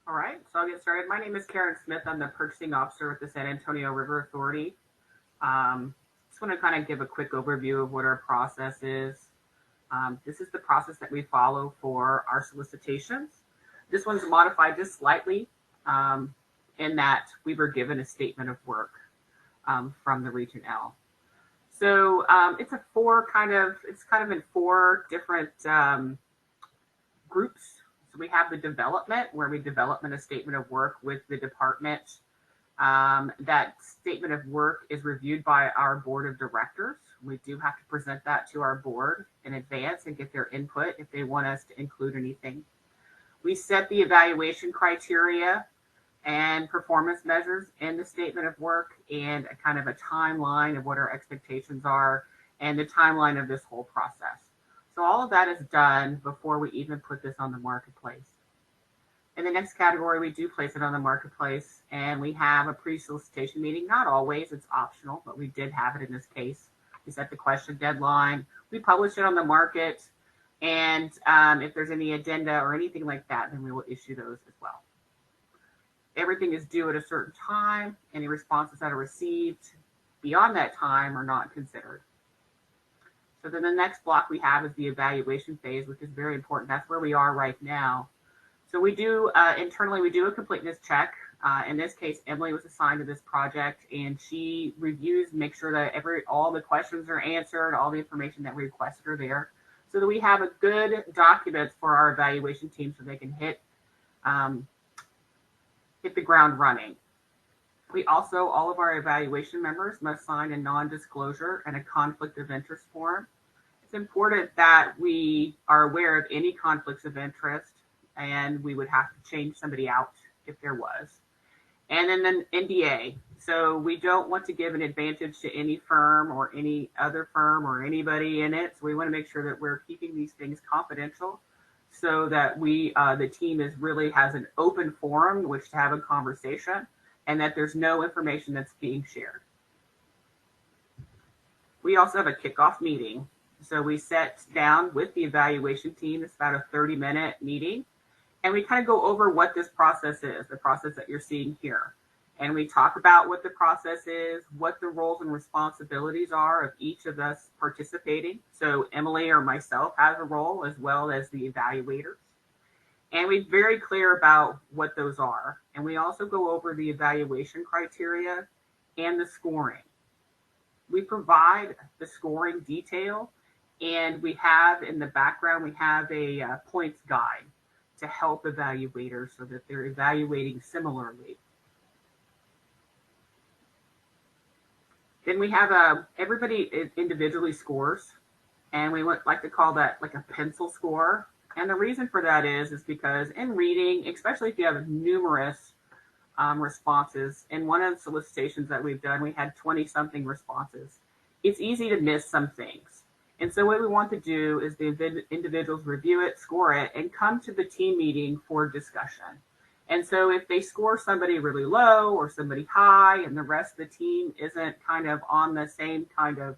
All right, so I'll get started. My name is Karen Smith. I'm the purchasing officer with the San Antonio River Authority. Just want to kind of give a quick overview of what our process is. This is the process that we follow for our solicitations. This one's modified just slightly in that we were given a statement of work from the Region L. So it's kind of in 4 different groups. So we have the development, where we develop a statement of work with the department. That statement of work is reviewed by our board of directors, We do have to present that to our board in advance and get their input if they want us to include anything. We set the evaluation criteria and performance measures in the statement of work and a kind of a timeline of what our expectations are and the timeline of this whole process. So all of that is done before we even put this on the marketplace. In the next category, we do place it on the marketplace and we have a pre-solicitation meeting. Not always, it's optional, but we did have it in this case. We set the question deadline, we publish it on the market, and if there's any addenda or anything like that, then we will issue those as well. Everything is due at a certain time. Any responses that are received beyond that time are not considered. So then the next block we have is the evaluation phase, which is very important. That's where we are right now. So we do, internally, we do a completeness check. In this case, Emily was assigned to this project and she reviews, make sure that all the questions are answered, all the information that we requested are there, so that we have a good document for our evaluation team so they can hit the ground running. We also, all of our evaluation members must sign a non-disclosure and a conflict of interest form. It's important that we are aware of any conflicts of interest, and we would have to change somebody out if there was. And then an NDA. So we don't want to give an advantage to any firm or any other firm or anybody in it. So we want to make sure that we're keeping these things confidential so that the team really has an open forum in which to have a conversation and that there's no information that's being shared. We also have a kickoff meeting. So we sit down with the evaluation team. It's about a 30-minute meeting. And we kind of go over what this process is, the process that you're seeing here. And we talk about what the process is, what the roles and responsibilities are of each of us participating. So Emily or myself has a role as well as the evaluators. And we're very clear about what those are. And we also go over the evaluation criteria and the scoring. We provide the scoring detail, and we have in the background, we have a points guide to help evaluators so that they're evaluating similarly. Then we have everybody individually scores, and we like to call that like a pencil score. And the reason for that is because in reading, especially if you have numerous responses, in one of the solicitations that we've done, we had 20-something responses. It's easy to miss some things. And so what we want to do is the individuals review it, score it, and come to the team meeting for discussion. And so if they score somebody really low or somebody high and the rest of the team isn't kind of on the same kind of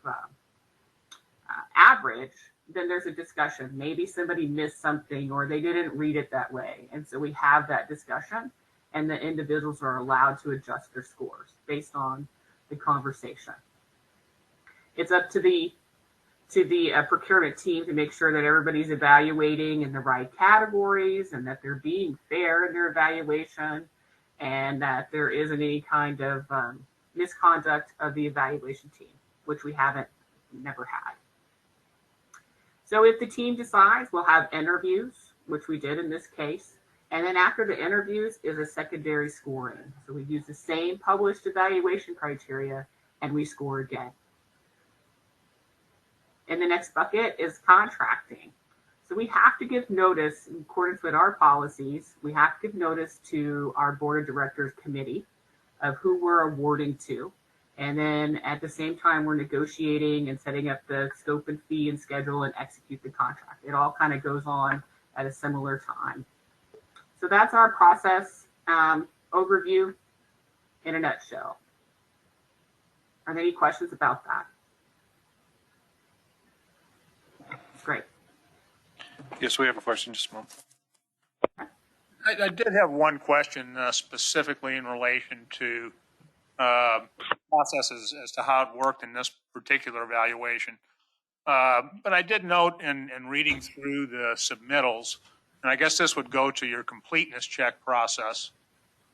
average, then there's a discussion. Maybe somebody missed something or they didn't read it that way. And so we have that discussion and the individuals are allowed to adjust their scores based on the conversation. It's up to the procurement team to make sure that everybody's evaluating in the right categories and that they're being fair in their evaluation and that there isn't any kind of misconduct of the evaluation team, which we never had. So if the team decides, we'll have interviews, which we did in this case. And then after the interviews is a secondary scoring. So we use the same published evaluation criteria and we score again. And the next bucket is contracting. So we have to give notice in accordance with our policies. We have to give notice to our board of directors committee of who we're awarding to. And then at the same time, we're negotiating and setting up the scope and fee and schedule and execute the contract. It all kind of goes on at a similar time. So that's our process overview in a nutshell. Are there any questions about that? Great. Yes, we have a question. Just a moment. I did have one question specifically in relation to processes as to how it worked in this particular evaluation. But I did note in reading through the submittals, and I guess this would go to your completeness check process.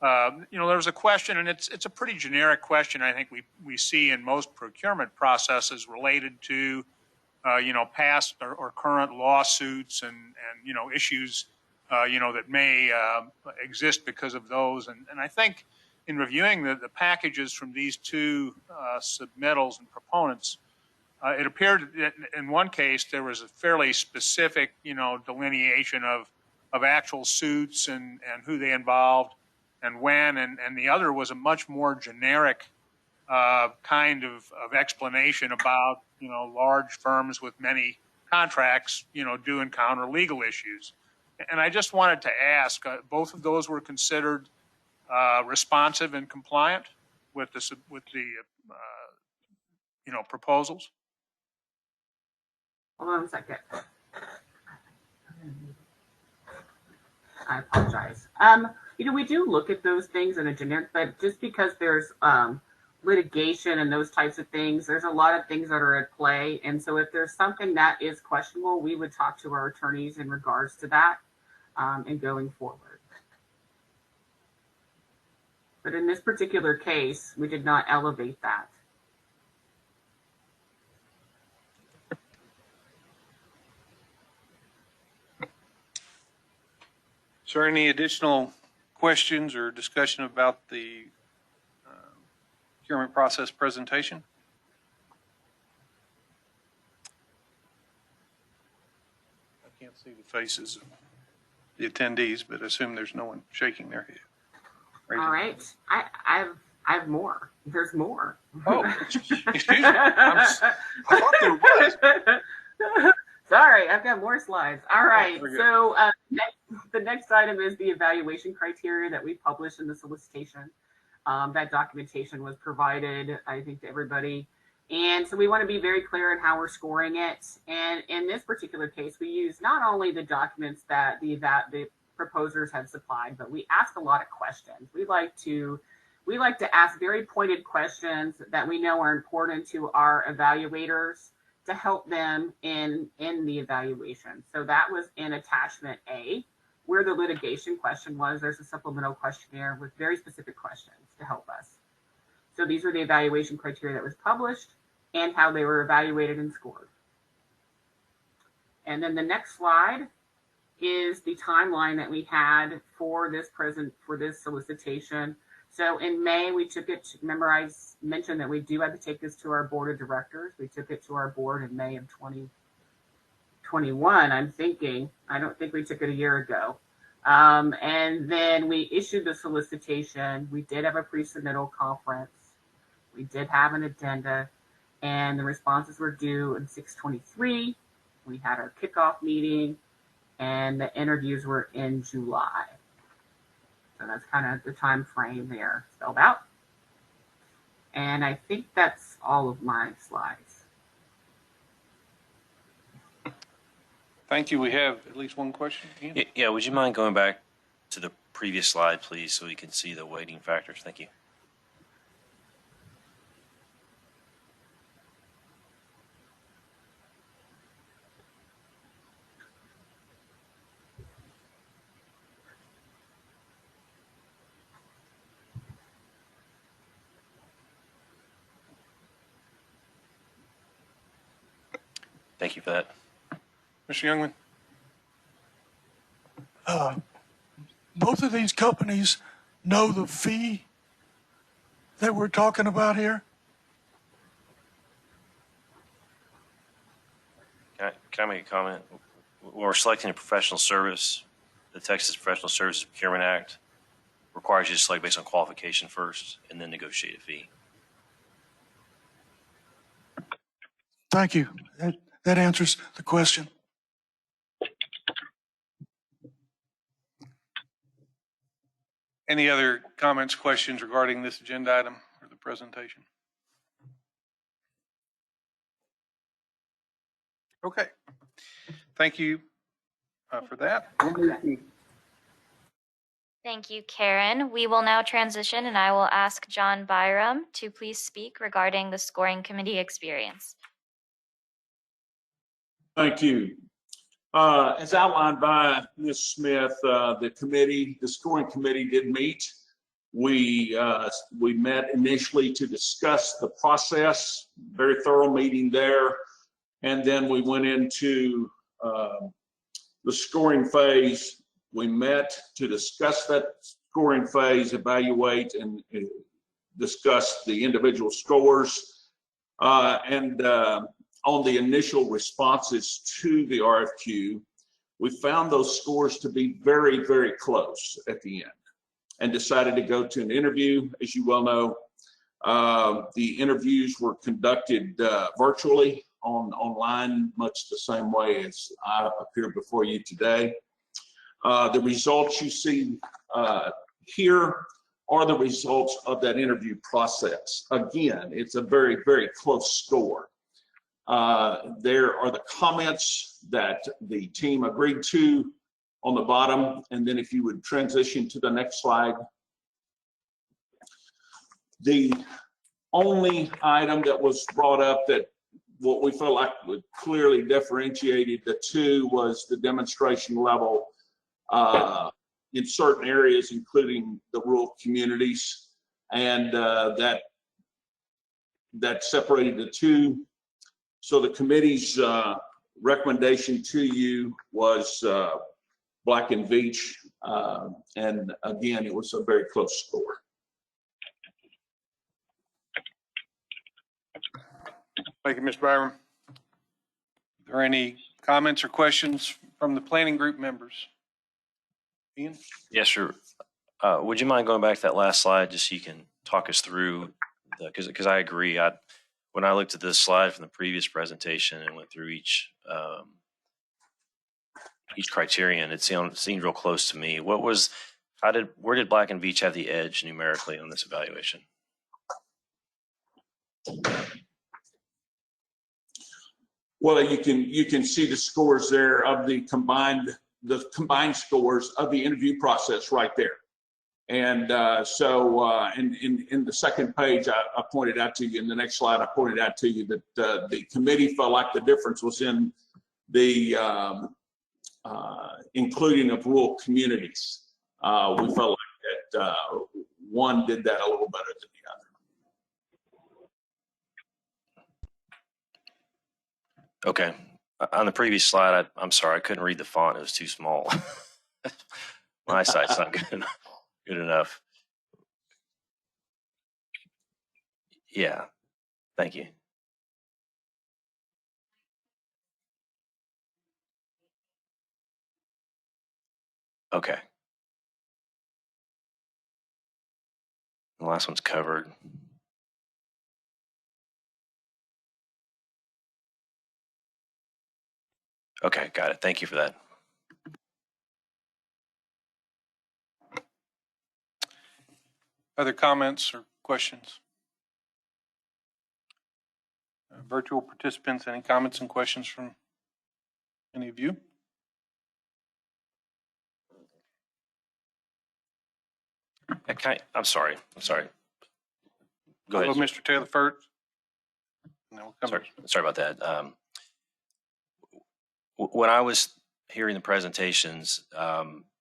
There was a question, and it's a pretty generic question. I think we see in most procurement processes related to past or current lawsuits and issues that may exist because of those. And I think in reviewing the packages from these two submittals and proponents, it appeared that in one case there was a fairly specific, delineation of actual suits and who they involved and when, and the other was a much more generic kind of explanation about, large firms with many contracts, do encounter legal issues. And I just wanted to ask, both of those were considered responsive and compliant with the proposals? Hold on a second. I apologize. We do look at those things in a generic, but just because there's litigation and those types of things, there's a lot of things that are at play. And so if there's something that is questionable, we would talk to our attorneys in regards to that and going forward. But in this particular case, we did not elevate that. Is there any additional questions or discussion about the procurement process presentation? I can't see the faces of the attendees, but I assume there's no one shaking their head. All right. I have more. There's more. Oh, excuse me. I thought there was. Sorry, I've got more slides. All right. Oh, so the next item is the evaluation criteria that we published in the solicitation. That documentation was provided, I think, to everybody. And so we want to be very clear on how we're scoring it. And in this particular case, we use not only the documents that the proposers have supplied, but we ask a lot of questions. We like to ask very pointed questions that we know are important to our evaluators to help them in the evaluation. So that was in attachment A, where the litigation question was. There's a supplemental questionnaire with very specific questions to help us. So these are the evaluation criteria that was published and how they were evaluated and scored. And then the next slide is the timeline that we had for this solicitation. So in May, we took it, remember I mentioned that we do have to take this to our board of directors. We took it to our board in May of 2021, I'm thinking. I don't think we took it a year ago. And then we issued the solicitation. We did have a pre-submittal conference. We did have an addenda, and the responses were due in 6/23. We had our kickoff meeting, and the interviews were in July. So that's kind of the time frame there spelled out. And I think that's all of my slides. Thank you. We have at least one question. Ian? Yeah, would you mind going back to the previous slide, please, so we can see the weighting factors? Thank you. Thank you for that. Mr. Youngman? Both of these companies know the fee that we're talking about here? Can I make a comment? When we're selecting a professional service, the Texas Professional Services Procurement Act requires you to select based on qualification first and then negotiate a fee. Thank you. That answers the question. Any other comments, questions regarding this agenda item or the presentation? Okay. Thank you for that. Thank you, Karen. We will now transition, and I will ask John Byram to please speak regarding the scoring committee experience. Thank you. As outlined by Ms. Smith, the scoring committee did meet. We met initially to discuss the process, very thorough meeting there, and then we went into the scoring phase. We met to discuss that scoring phase, evaluate and discuss the individual scores, and on the initial responses to the RFQ, we found those scores to be very, very close at the end and decided to go to an interview. As you well know, the interviews were conducted virtually online, much the same way as I appear before you today. The results you see here are the results of that interview process. Again, it's a very, very close score. There are the comments that the team agreed to on the bottom, and then if you would transition to the next slide. The only item that was brought up that what we felt like would clearly differentiated the two was the demonstration level in certain areas, including the rural communities, and that separated the two. So the committee's recommendation to you was Black and Veatch, and again, it was a very close score. Thank you, Mr. Byram. Are there any comments or questions from the planning group members? Ian? Yes, sure. Would you mind going back to that last slide just so you can talk us through, because I agree. When I looked at this slide from the previous presentation and went through each criterion, it seemed real close to me. Where did Black and Veatch have the edge numerically on this evaluation? Well, you can see the scores there of the combined scores of the interview process right there. And in the second page, I pointed out to you, in the next slide, I pointed out to you that the committee felt like the difference was in the including of rural communities. We felt like that one did that a little better than the other. Okay. On the previous slide, I'm sorry, I couldn't read the font. It was too small. My eyesight's not good enough. Yeah. Thank you. Okay. The last one's covered. Okay, got it. Thank you for that. Other comments or questions? Virtual participants, any comments and questions from any of you? I'm sorry. Go ahead. Mr. Taylor first. Sorry about that. When I was hearing the presentations,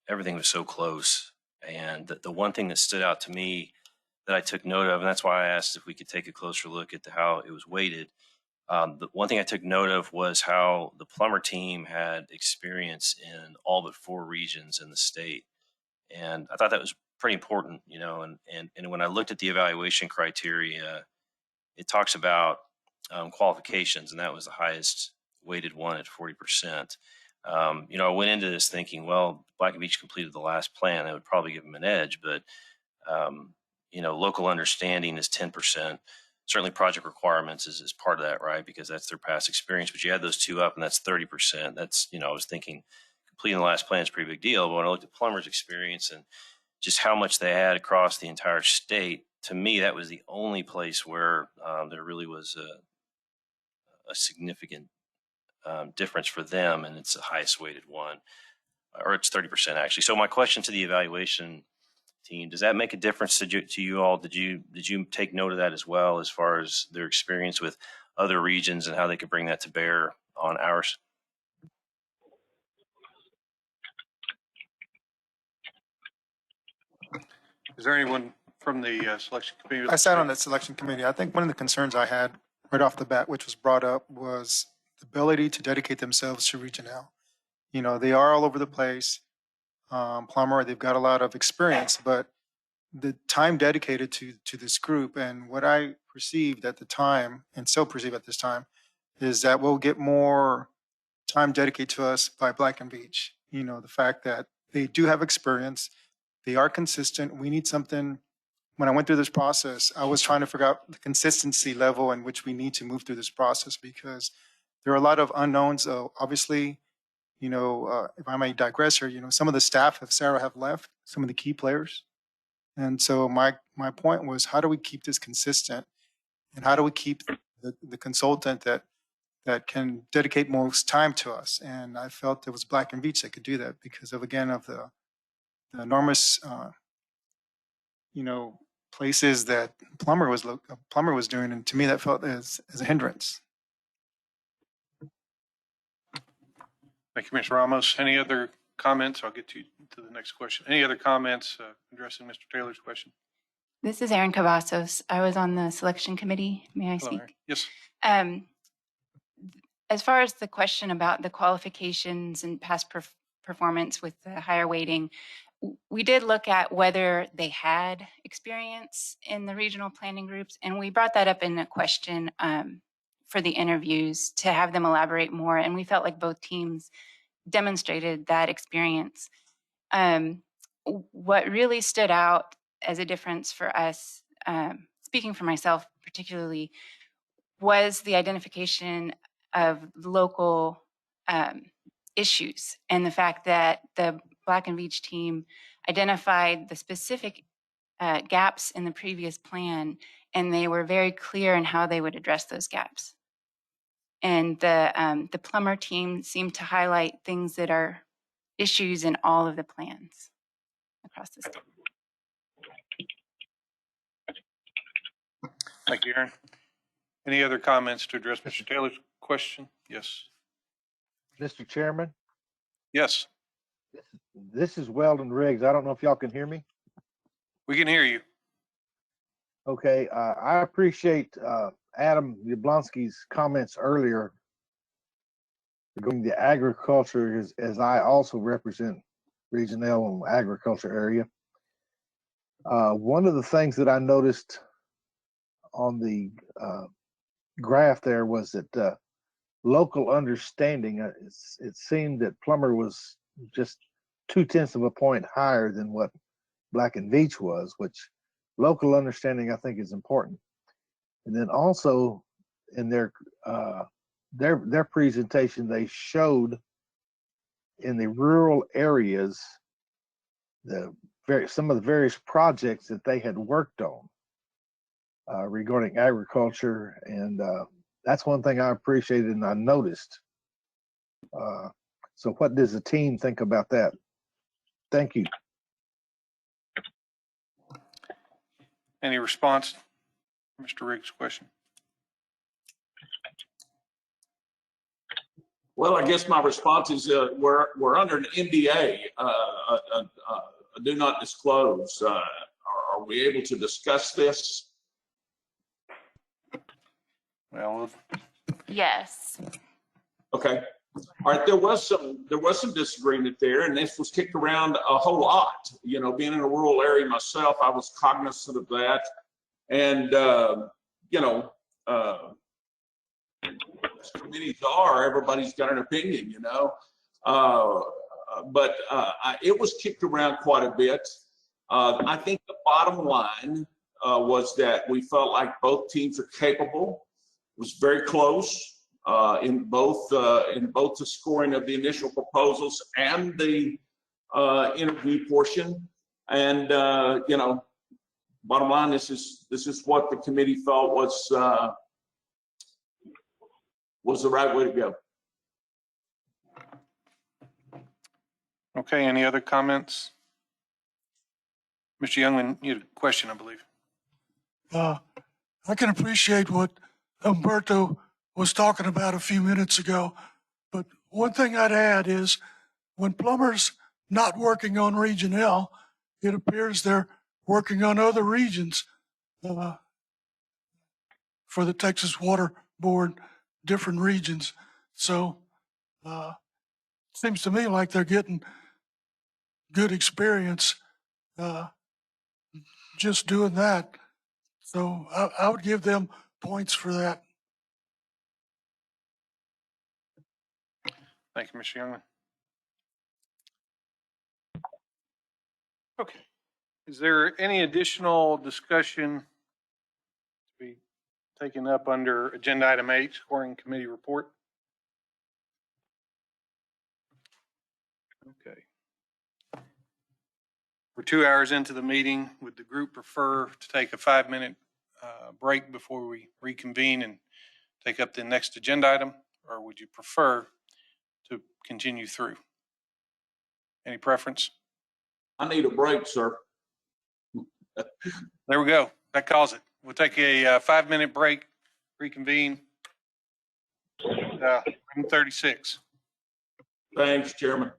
everything was so close. And the one thing that stood out to me that I took note of, and that's why I asked if we could take a closer look at how it was weighted. The one thing I took note of was how the plumber team had experience in all but 4 regions in the state. And I thought that was pretty important, and when I looked at the evaluation criteria, it talks about qualifications, and that was the highest weighted one at 40%. I went into this thinking, well, Black and Veatch completed the last plan. That would probably give them an edge, but, local understanding is 10%. Certainly project requirements is part of that, right? Because that's their past experience, but you add those two up and that's 30%. That's, I was thinking completing the last plan is a pretty big deal, but when I looked at plumber's experience and just how much they had across the entire state, to me, that was the only place where there really was a significant difference for them, and it's the highest weighted one, or it's 30% actually. So my question to the evaluation team, does that make a difference to you all? Did you take note of that as well, as far as their experience with other regions and how they could bring that to bear on ours? Is there anyone from the selection committee? I sat on that selection committee. I think one of the concerns I had right off the bat, which was brought up, was the ability to dedicate themselves to Region L. They are all over the place. Plumber, they've got a lot of experience, but the time dedicated to this group, and what I perceived at the time, and still perceive at this time, is that we'll get more time dedicated to us by Black and Beach. You know, the fact that they do have experience, they are consistent. We need something. When I went through this process, I was trying to figure out the consistency level in which we need to move through this process because there are a lot of unknowns. Obviously, you know, if I may digress here, you know, some of the staff of Sarah have left, some of the key players. And so my point was, how do we keep this consistent? And how do we keep the consultant that can dedicate most time to us? And I felt it was Black and Beach that could do that because of, again, of the enormous, you know, places that Plummer was doing. And to me, that felt as a hindrance. Thank you, Mr. Ramos. Any other comments? I'll get to the next question. Any other comments addressing Mr. Taylor's question? This is Erin Cavazos. I was on the selection committee. May I Hello, speak? Aaron. Yes. As far as the question about the qualifications and past performance with the higher weighting, we did look at whether they had experience in the regional planning groups, and we brought that up in a question for the interviews to have them elaborate more, and we felt like both teams demonstrated that experience. What really stood out as a difference for us, speaking for myself particularly, was the identification of local issues and the fact that the Black and Beach team identified the specific gaps in the previous plan, and they were very clear in how they would address those gaps. And the Plummer team seemed to highlight things that are issues in all of the plans across the state. Thank you, Aaron. Any other comments to address Mr. Taylor's question? Yes. Mr. Chairman, Yes, this is Weldon Riggs. I don't know if y'all can hear me. we can hear you. Okay, I appreciate Adam Yablonsky's comments earlier regarding the agriculture, as I also represent Region L agriculture area. One of the things that I noticed on the graph there was that local understanding, it seemed that Plummer was just 0.2 of a point higher than what Black and Veatch was, which local understanding I think is important. And then also in their presentation, they showed in the rural areas some of the various projects that they had worked on regarding agriculture, and that's one thing I appreciated and I noticed. So what does the team think about that? Thank you. Any response to Mr. Riggs' question? Well, I guess my response is we're under an NDA, a do not disclose. Are we able to discuss this? Well, yes. Okay. All right. There was some disagreement there, and this was kicked around a whole lot. You know, being in a rural area myself, I was cognizant of that, and you know, as committees are, everybody's got an opinion. You know, but it was kicked around quite a bit. I think the bottom line was that we felt like both teams are capable. It was very close in both the scoring of the initial proposals and the interview portion. And you know, bottom line, this is what the committee felt was the right way to go. okay, any other comments? Mr. Youngman, you had a question, I believe. I can appreciate what Humberto was talking about a few minutes ago, but one thing I'd add is when Plummer's not working on Region L, it appears they're working on other regions for the Texas Water Board, different regions. So it seems to me like they're getting good experience just doing that. So I would give them points for that. Thank you, Mr. Youngman. Okay. Is there any additional discussion to be taken up under agenda item 8, scoring committee report? Okay. We're 2 hours into the meeting. Would the group prefer to take a 5-minute break before we reconvene and take up the next agenda item, or would you prefer to continue through? Any preference? I need a break, sir. There we go. That calls it. We'll take a 5-minute break, reconvene. Item 36. Thanks, Chairman.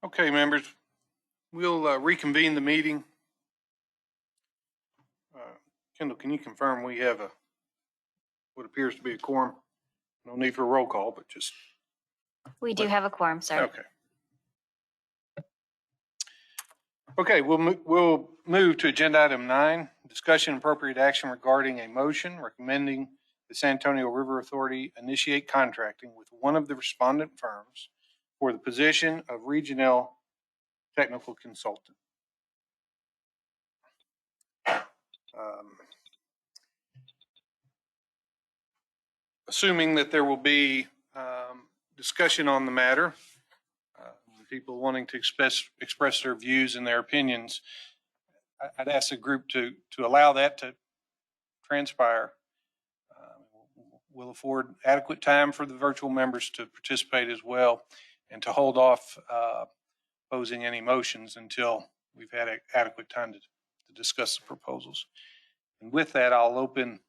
Okay, members, we'll reconvene the meeting. Kendall, can you confirm we have what appears to be a quorum? No need for a roll call, but just. We do have a quorum, sir. Okay. Okay, we'll move to agenda item 9, discussion and appropriate action regarding a motion recommending the San Antonio River Authority initiate contracting with one of the respondent firms for the position of regional technical consultant. Assuming that there will be discussion on the matter, people wanting to express their views and their opinions, I'd ask the group to allow that to transpire. We'll afford adequate time for the virtual members to participate as well, and to hold off posing any motions until we've had adequate time to discuss the proposals. And with that, I'll open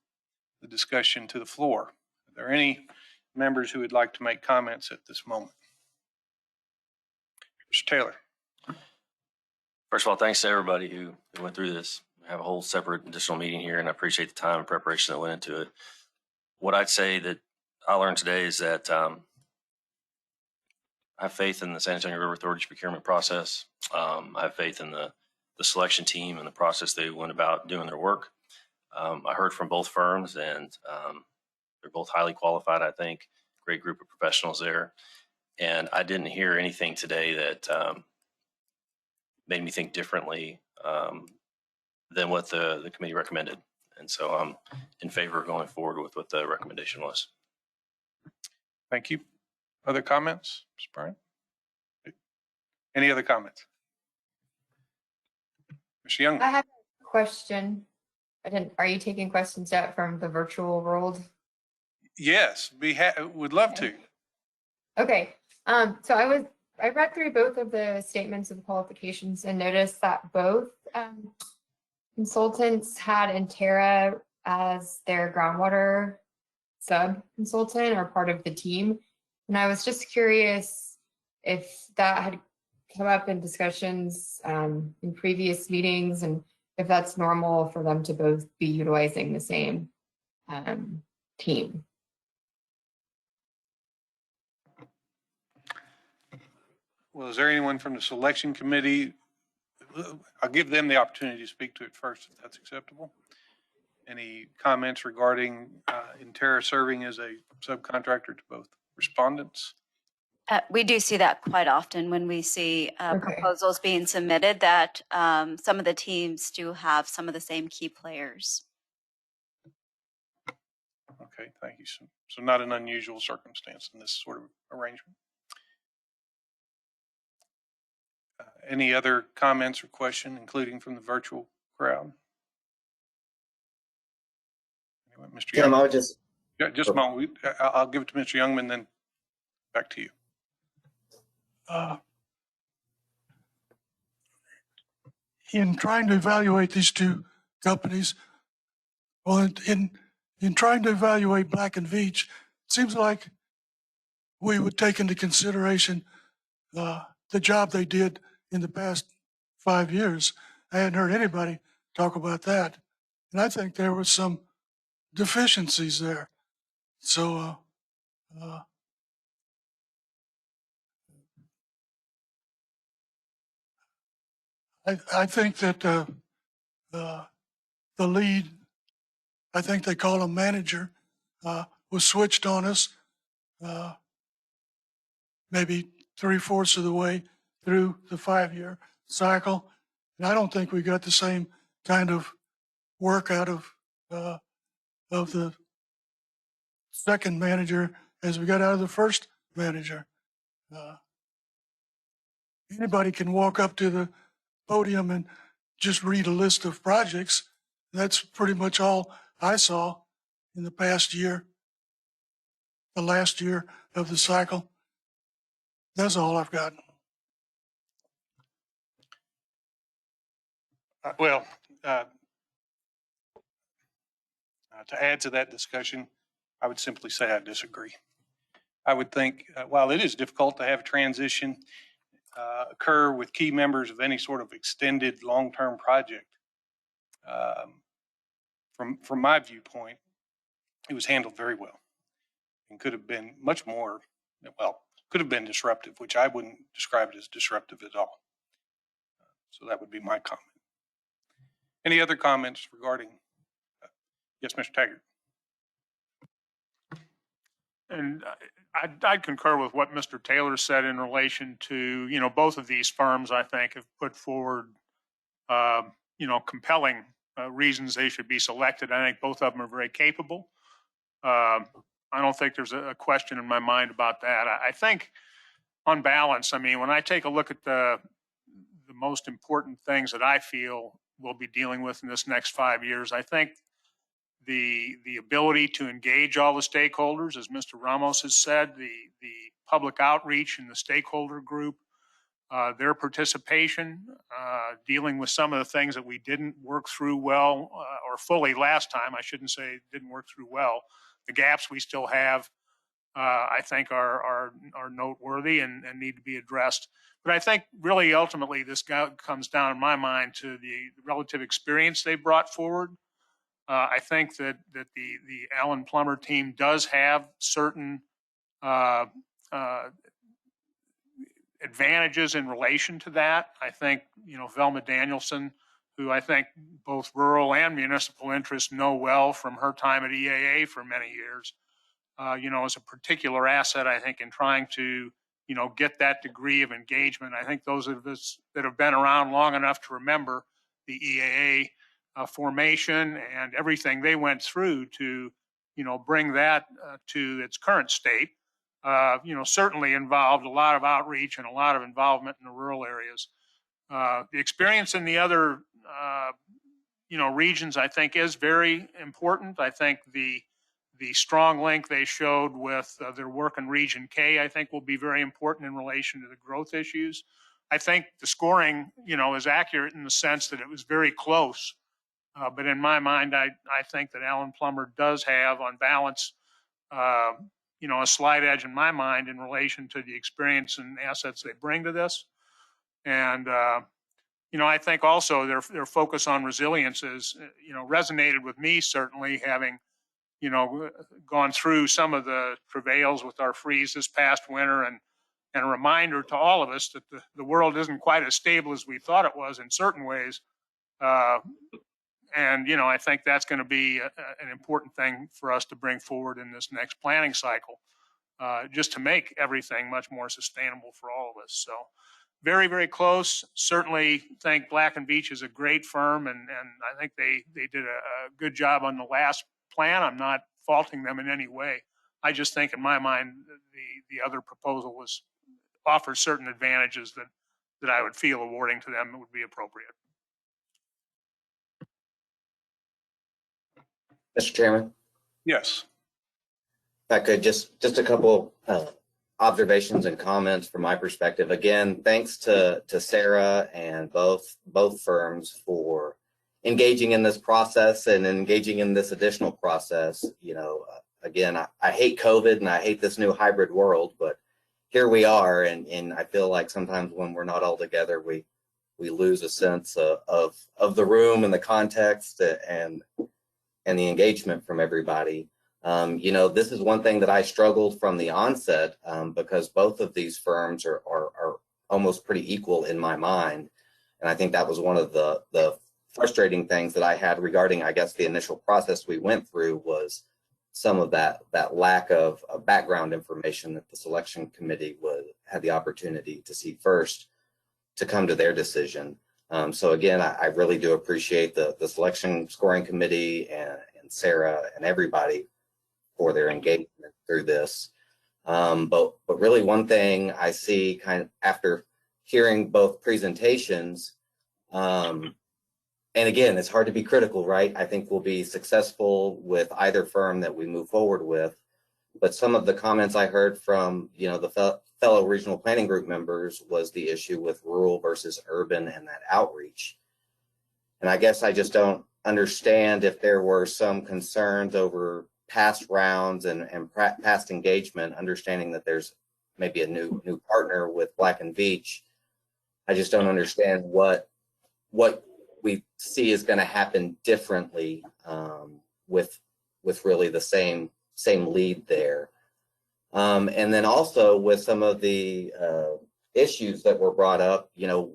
the discussion to the floor. Are there any members who would like to make comments at this moment? Mr. Taylor. First of all, thanks to everybody who went through this. We have a whole separate additional meeting here, and I appreciate the time and preparation that went into it. What I'd say that I learned today is that I have faith in the San Antonio River Authority's procurement process. I have faith in the selection team and the process they went about doing their work. I heard from both firms, and they're both highly qualified, I think. Great group of professionals there. And I didn't hear anything today that made me think differently than what the committee recommended. And so I'm in favor of going forward with what the recommendation was. Thank you. Other comments, Mr. Bryant? Any other comments? Mr. Young? I have a question. Are you taking questions out from the virtual world? Yes, would love to. Okay. So I read through both of the statements of qualifications and noticed that both consultants had Intera as their groundwater sub consultant or part of the team. And I was just curious if that had come up in discussions in previous meetings, and if that's normal for them to both be utilizing the same team. Well, is there anyone from the selection committee? I'll give them the opportunity to speak to it first, if that's acceptable. Any comments regarding Intera serving as a subcontractor to both respondents? We do see that quite often when we see proposals being submitted, that some of the teams do have some of the same key players. Okay, thank you. So not an unusual circumstance in this sort of arrangement. Any other comments or question, including from the virtual crowd? Anyway, Mr. Tim, Young, I would just a moment. I'll give it to Mr. Youngman, then back to you. In trying to evaluate these two companies, well, in trying to evaluate Black and Veatch, it seems like we would take into consideration the job they did in the past 5 years. I hadn't heard anybody talk about that. And I think there were some deficiencies there. So I think that the lead, I think they call him manager, was switched on us maybe 3/4 of the way through the 5-year cycle. And I don't think we got the same kind of work out of the second manager as we got out of the first manager. Anybody can walk up to the podium and just read a list of projects. That's pretty much all I saw in the past year, the last year of the cycle. That's all I've got. To add to that discussion, I would simply say I disagree. I would think, while it is difficult to have transition, occur with key members of any sort of extended long-term project, from my viewpoint, it was handled very well and could have been much more, well, could have been disruptive, which I wouldn't describe it as disruptive at all. So that would be my comment. Any other comments regarding? Yes, Mr. Taggart. And I'd concur with what Mr. Taylor said in relation to, you know, both of these firms, I think, have put forward, you know, compelling reasons they should be selected. I think both of them are very capable. I don't think there's a question in my mind about that. I think on balance, I mean, when I take a look at the most important things that I feel we'll be dealing with in this next 5 years, I think the ability to engage all the stakeholders, as Mr. Ramos has said, the public outreach and the stakeholder group, their participation, dealing with some of the things that we didn't work through well or fully last time. I shouldn't say didn't work through well. The gaps we still have, I think, are noteworthy and need to be addressed. But I think really ultimately this comes down in my mind to the relative experience they brought forward. I think that the Alan Plummer team does have certain advantages in relation to that. I think, you know, Velma Danielson, who I think both rural and municipal interests know well from her time at EAA for many years, you know, is a particular asset, I think, in trying to, you know, get that degree of engagement. I think those of us that have been around long enough to remember the EAA formation and everything they went through to, you know, bring that to its current state, you know, certainly involved a lot of outreach and a lot of involvement in the rural areas. The experience in the other, you know, regions, I think, is very important. I think the strong link they showed with their work in Region K, I think, will be very important in relation to the growth issues. I think the scoring, you know, is accurate in the sense that it was very close. But in my mind, I think that Alan Plummer does have, on balance, you know, a slight edge in my mind in relation to the experience and assets they bring to this. And, you know, I think also their focus on resilience is, you know, resonated with me, certainly, having, you know, gone through some of the travails with our freeze this past winter, and a reminder to all of us that the world isn't quite as stable as we thought it was in certain ways. And, you know, I think that's going to be an important thing for us to bring forward in this next planning cycle, just to make everything much more sustainable for all of us. So very, very close. Certainly think Black & Veatch is a great firm, and I think they did a good job on the last plan. I'm not faulting them in any way. I just think in my mind, the other proposal offers certain advantages that I would feel awarding to them would be appropriate. Mr. Chairman? Yes. If I could, just a couple observations and comments from my perspective. Again, thanks to Sarah and both firms for engaging in this process and engaging in this additional process. You know, again, I hate COVID and I hate this new hybrid world, but here we are, and I feel like sometimes when we're not all together, we lose a sense of the room and the context and the engagement from everybody. You know, this is one thing that I struggled from the onset because both of these firms are almost pretty equal in my mind. And I think that was one of the frustrating things that I had regarding, I guess, the initial process we went through was some of that lack of background information that the selection committee had the opportunity to see first to come to their decision. So again, I really do appreciate the selection scoring committee and Sarah and everybody for their engagement through this. But really one thing I see kind of after hearing both presentations, and again, it's hard to be critical, right? I think we'll be successful with either firm that we move forward with. But some of the comments I heard from, you know, the fellow regional planning group members was the issue with rural versus urban and that outreach. And I guess I just don't understand if there were some concerns over past rounds and past engagement, understanding that there's maybe a new partner with Black & Veatch. I just don't understand what we see is going to happen differently with really the same lead there. And then also with some of the issues that were brought up, you know,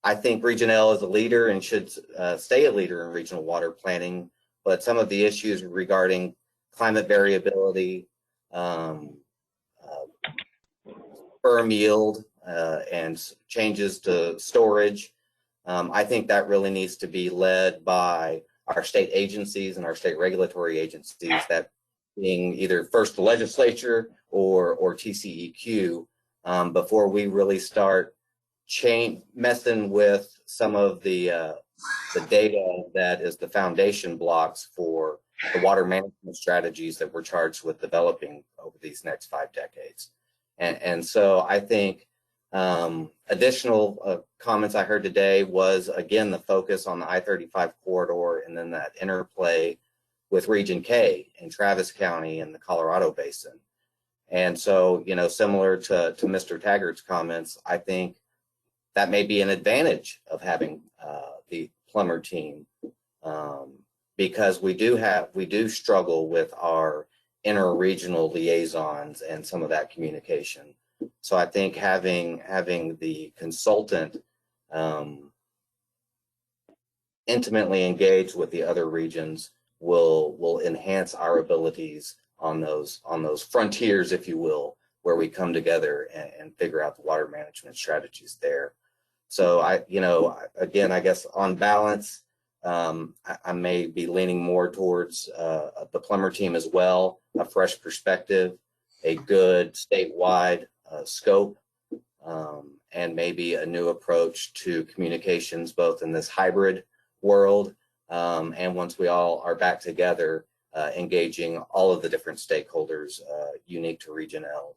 I think Region L is a leader and should stay a leader in regional water planning, but some of the issues regarding climate variability, firm yield, and changes to storage, I think that really needs to be led by our state agencies and our state regulatory agencies, that being either first the legislature or TCEQ, before we really start messing with some of the data that is the foundation blocks for the water management strategies that we're charged with developing over these next 5 decades. And so I think additional comments I heard today was, again, the focus on the I-35 corridor and then that interplay with Region K in Travis County and the Colorado Basin. And so, you know, similar to Mr. Taggart's comments, I think that may be an advantage of having the plumber team, because we do struggle with our interregional liaisons and some of that communication. So I think having the consultant intimately engaged with the other regions will enhance our abilities on those frontiers, if you will, where we come together and figure out the water management strategies there. So again, I guess on balance, I may be leaning more towards the plumber team as well, a fresh perspective, a good statewide scope, and maybe a new approach to communications, both in this hybrid world and once we all are back together, engaging all of the different stakeholders unique to Region L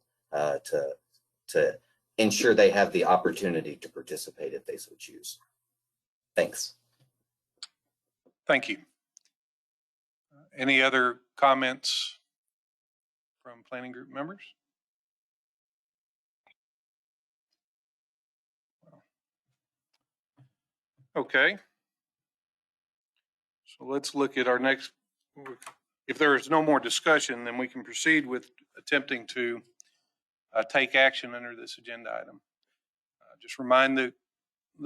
to ensure they have the opportunity to participate if they so choose. Thanks. Thank you. Any other comments from planning group members? Okay. So let's look at our next. If there is no more discussion, then we can proceed with attempting to take action under this agenda item. Just remind the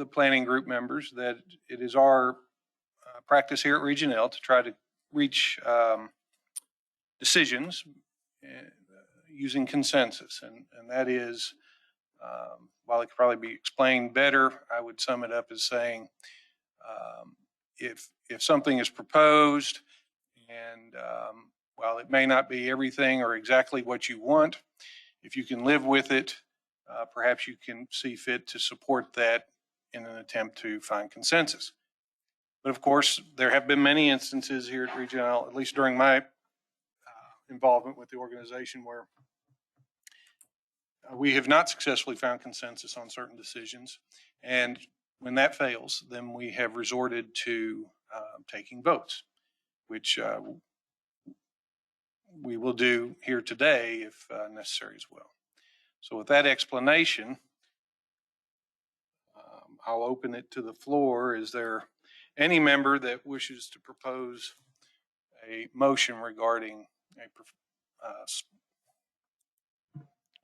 planning group members that it is our practice here at Region L to try to reach decisions using consensus, and that is, while it could probably be explained better, I would sum it up as saying, if something is proposed and while it may not be everything or exactly what you want, if you can live with it, perhaps you can see fit to support that in an attempt to find consensus. But of course, there have been many instances here at Region L, at least during my involvement with the organization, where we have not successfully found consensus on certain decisions. And when that fails, then we have resorted to taking votes, which we will do here today if necessary as well. So with that explanation, I'll open it to the floor. Is there any member that wishes to propose a motion regarding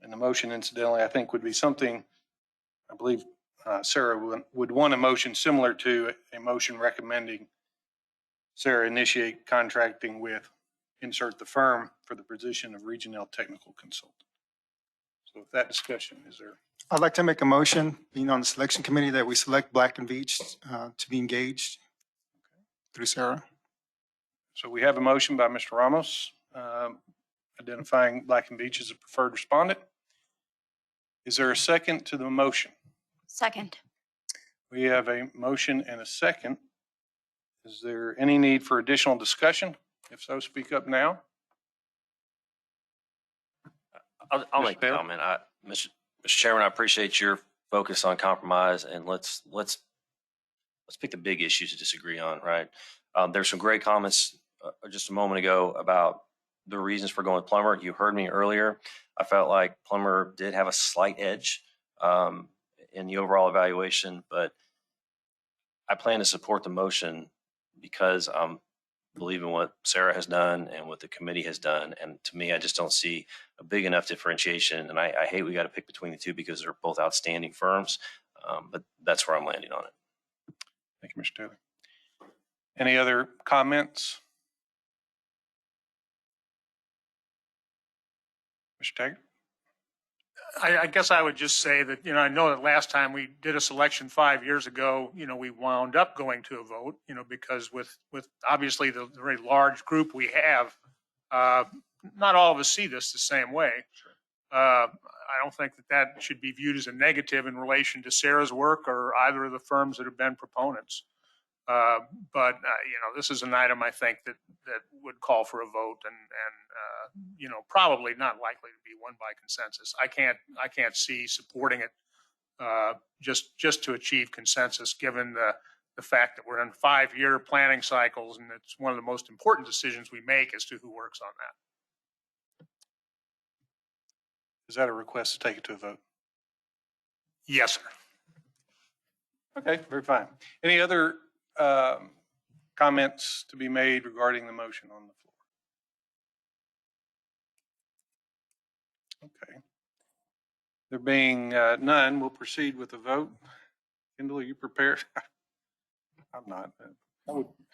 and the motion, incidentally, I think would be something, I believe Sarah would want a motion similar to a motion recommending Sarah initiate contracting with, insert the firm for the position of Region L technical consultant. So with that discussion, is there? I'd like to make a motion, being on the selection committee, that we select Black and Veatch to be engaged through Sarah. So we have a motion by Mr. Ramos identifying Black and Veatch as a preferred respondent. Is there a second to the motion? Second. We have a motion and a second. Is there any need for additional discussion? If so, speak up now. I'll make a comment. Mr. Chairman, I appreciate your focus on compromise, and let's pick the big issues to disagree on, right? There's some great comments just a moment ago about the reasons for going with plumber. You heard me earlier. I felt like plumber did have a slight edge in the overall evaluation, but I plan to support the motion because I'm believing what Sarah has done and what the committee has done. And to me, I just don't see a big enough differentiation. And I hate we got to pick between the two because they're both outstanding firms. But that's where I'm landing on it. Thank you, Mr. Taylor. Any other comments? Mr. Taggart? I guess I would just say that, I know that last time we did a selection 5 years ago, we wound up going to a vote, because with obviously the very large group we have, not all of us see this the same way. I don't think that should be viewed as a negative in relation to Sarah's work or either of the firms that have been proponents. But this is an item I think that would call for a vote, and probably not likely to be won by consensus. I can't see supporting it just to achieve consensus, given the fact that we're in 5-year planning cycles, and it's one of the most important decisions we make as to who works on that. Is that a request to take it to a vote? Yes, sir. Okay, very fine. Any other comments to be made regarding the motion on the floor? Okay. There being none, we'll proceed with the vote. Kendall, are you prepared? I'm not.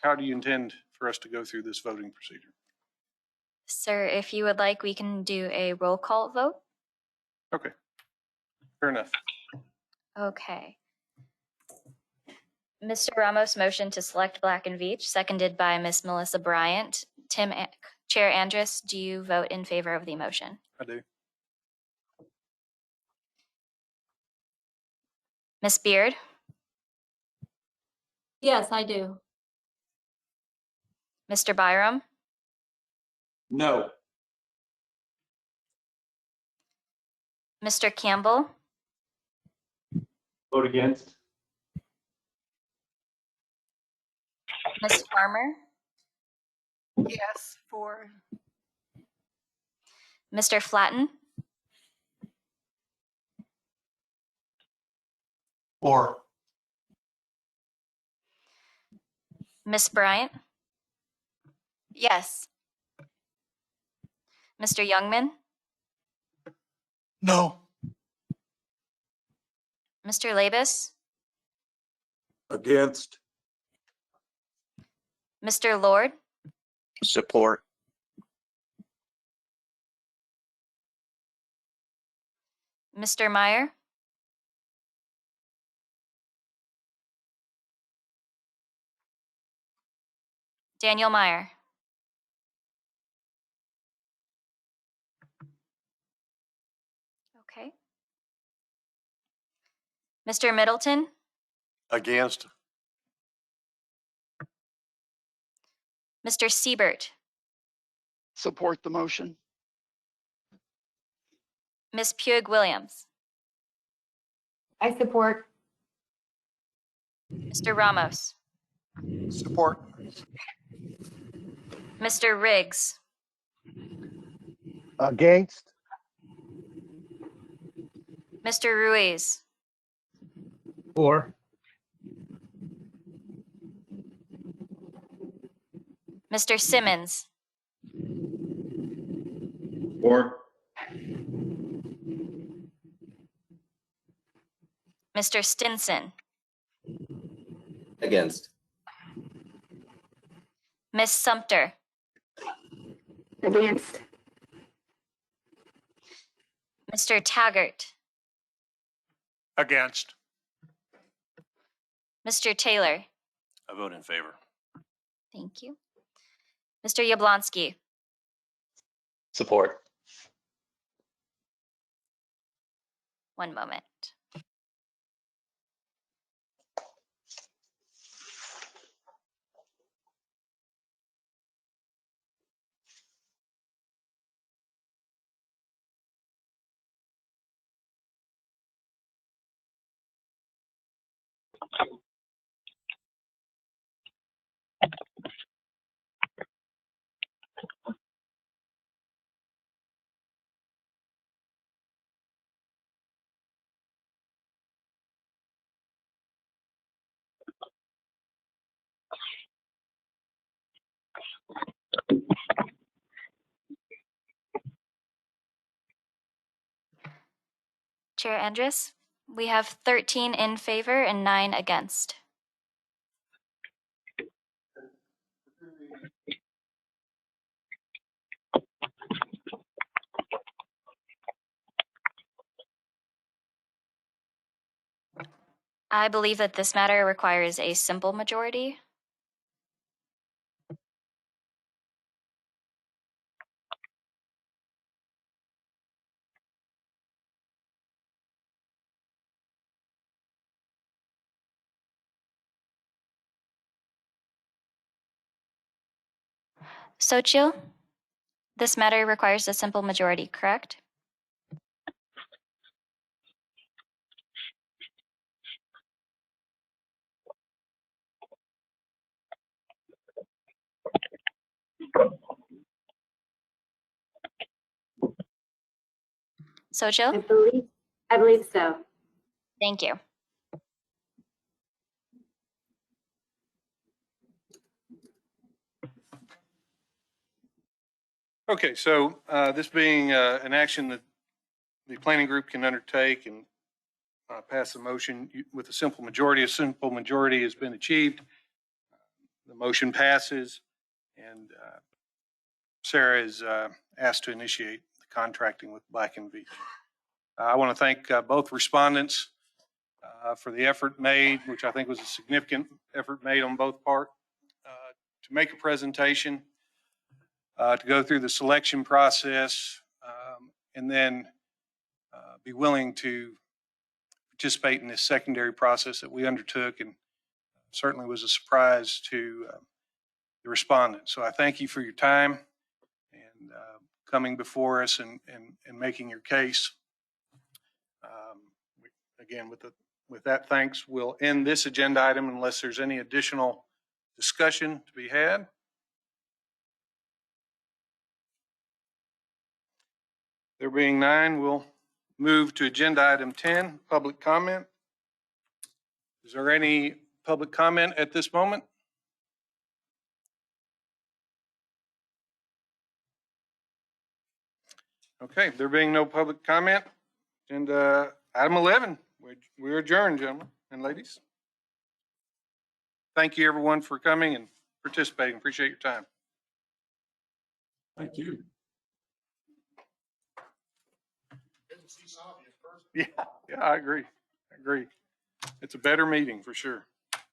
How do you intend for us to go through this voting procedure? Sir, if you would like, we can do a roll call vote. Okay, fair enough. Okay. Mr. Ramos motioned to select Black and Veatch, seconded by Ms. Melissa Bryant. Chair Andrus, do you vote in favor of the motion? I do. Ms. Beard? Yes, I do. Mr. Byram? No. Mr. Campbell? Vote against. Ms. Farmer? Yes, for. Mr. Flatten? Or. Ms. Bryant? Yes. Mr. Youngman? No. Mr. Labus? Against. Mr. Lord? Support. Mr. Meyer? Daniel Meyer? Okay. Mr. Middleton? Against. Mr. Siebert? Support the motion. Ms. Puig-Williams? I support. Mr. Ramos? Support. Mr. Riggs? Against. Mr. Ruiz? For. Mr. Simmons? Or. Mr. Stinson? Against. Ms. Sumter? Against. Mr. Taggart? Against. Mr. Taylor? I vote in favor. Thank you. Mr. Yablonsky? Support. One moment. Chair Andrus, we have 13 in favor and 9 against. I believe that this matter requires a simple majority. Sochil, this matter requires a simple majority, correct? Sochil? I believe so. Thank you. Okay, so this being an action that the planning group can undertake and pass the motion with a simple majority has been achieved. The motion passes, and Sarah is asked to initiate the contracting with Black & Veatch. I want to thank both respondents for the effort made, which I think was a significant effort made on both part, to make a presentation, to go through the selection process, and then be willing to participate in this secondary process that we undertook, and certainly was a surprise to the respondents. So I thank you for your time and coming before us and making your case. Again, with that, thanks. We'll end this agenda item unless there's any additional discussion to be had. There being none, we'll move to agenda item 10, public comment. Is there any public comment at this moment? Okay, there being no public comment, and item 11, we're adjourned, gentlemen and ladies. Thank you, everyone, for coming and participating. Appreciate your time. Thank you. Yeah, I agree. It's a better meeting for sure.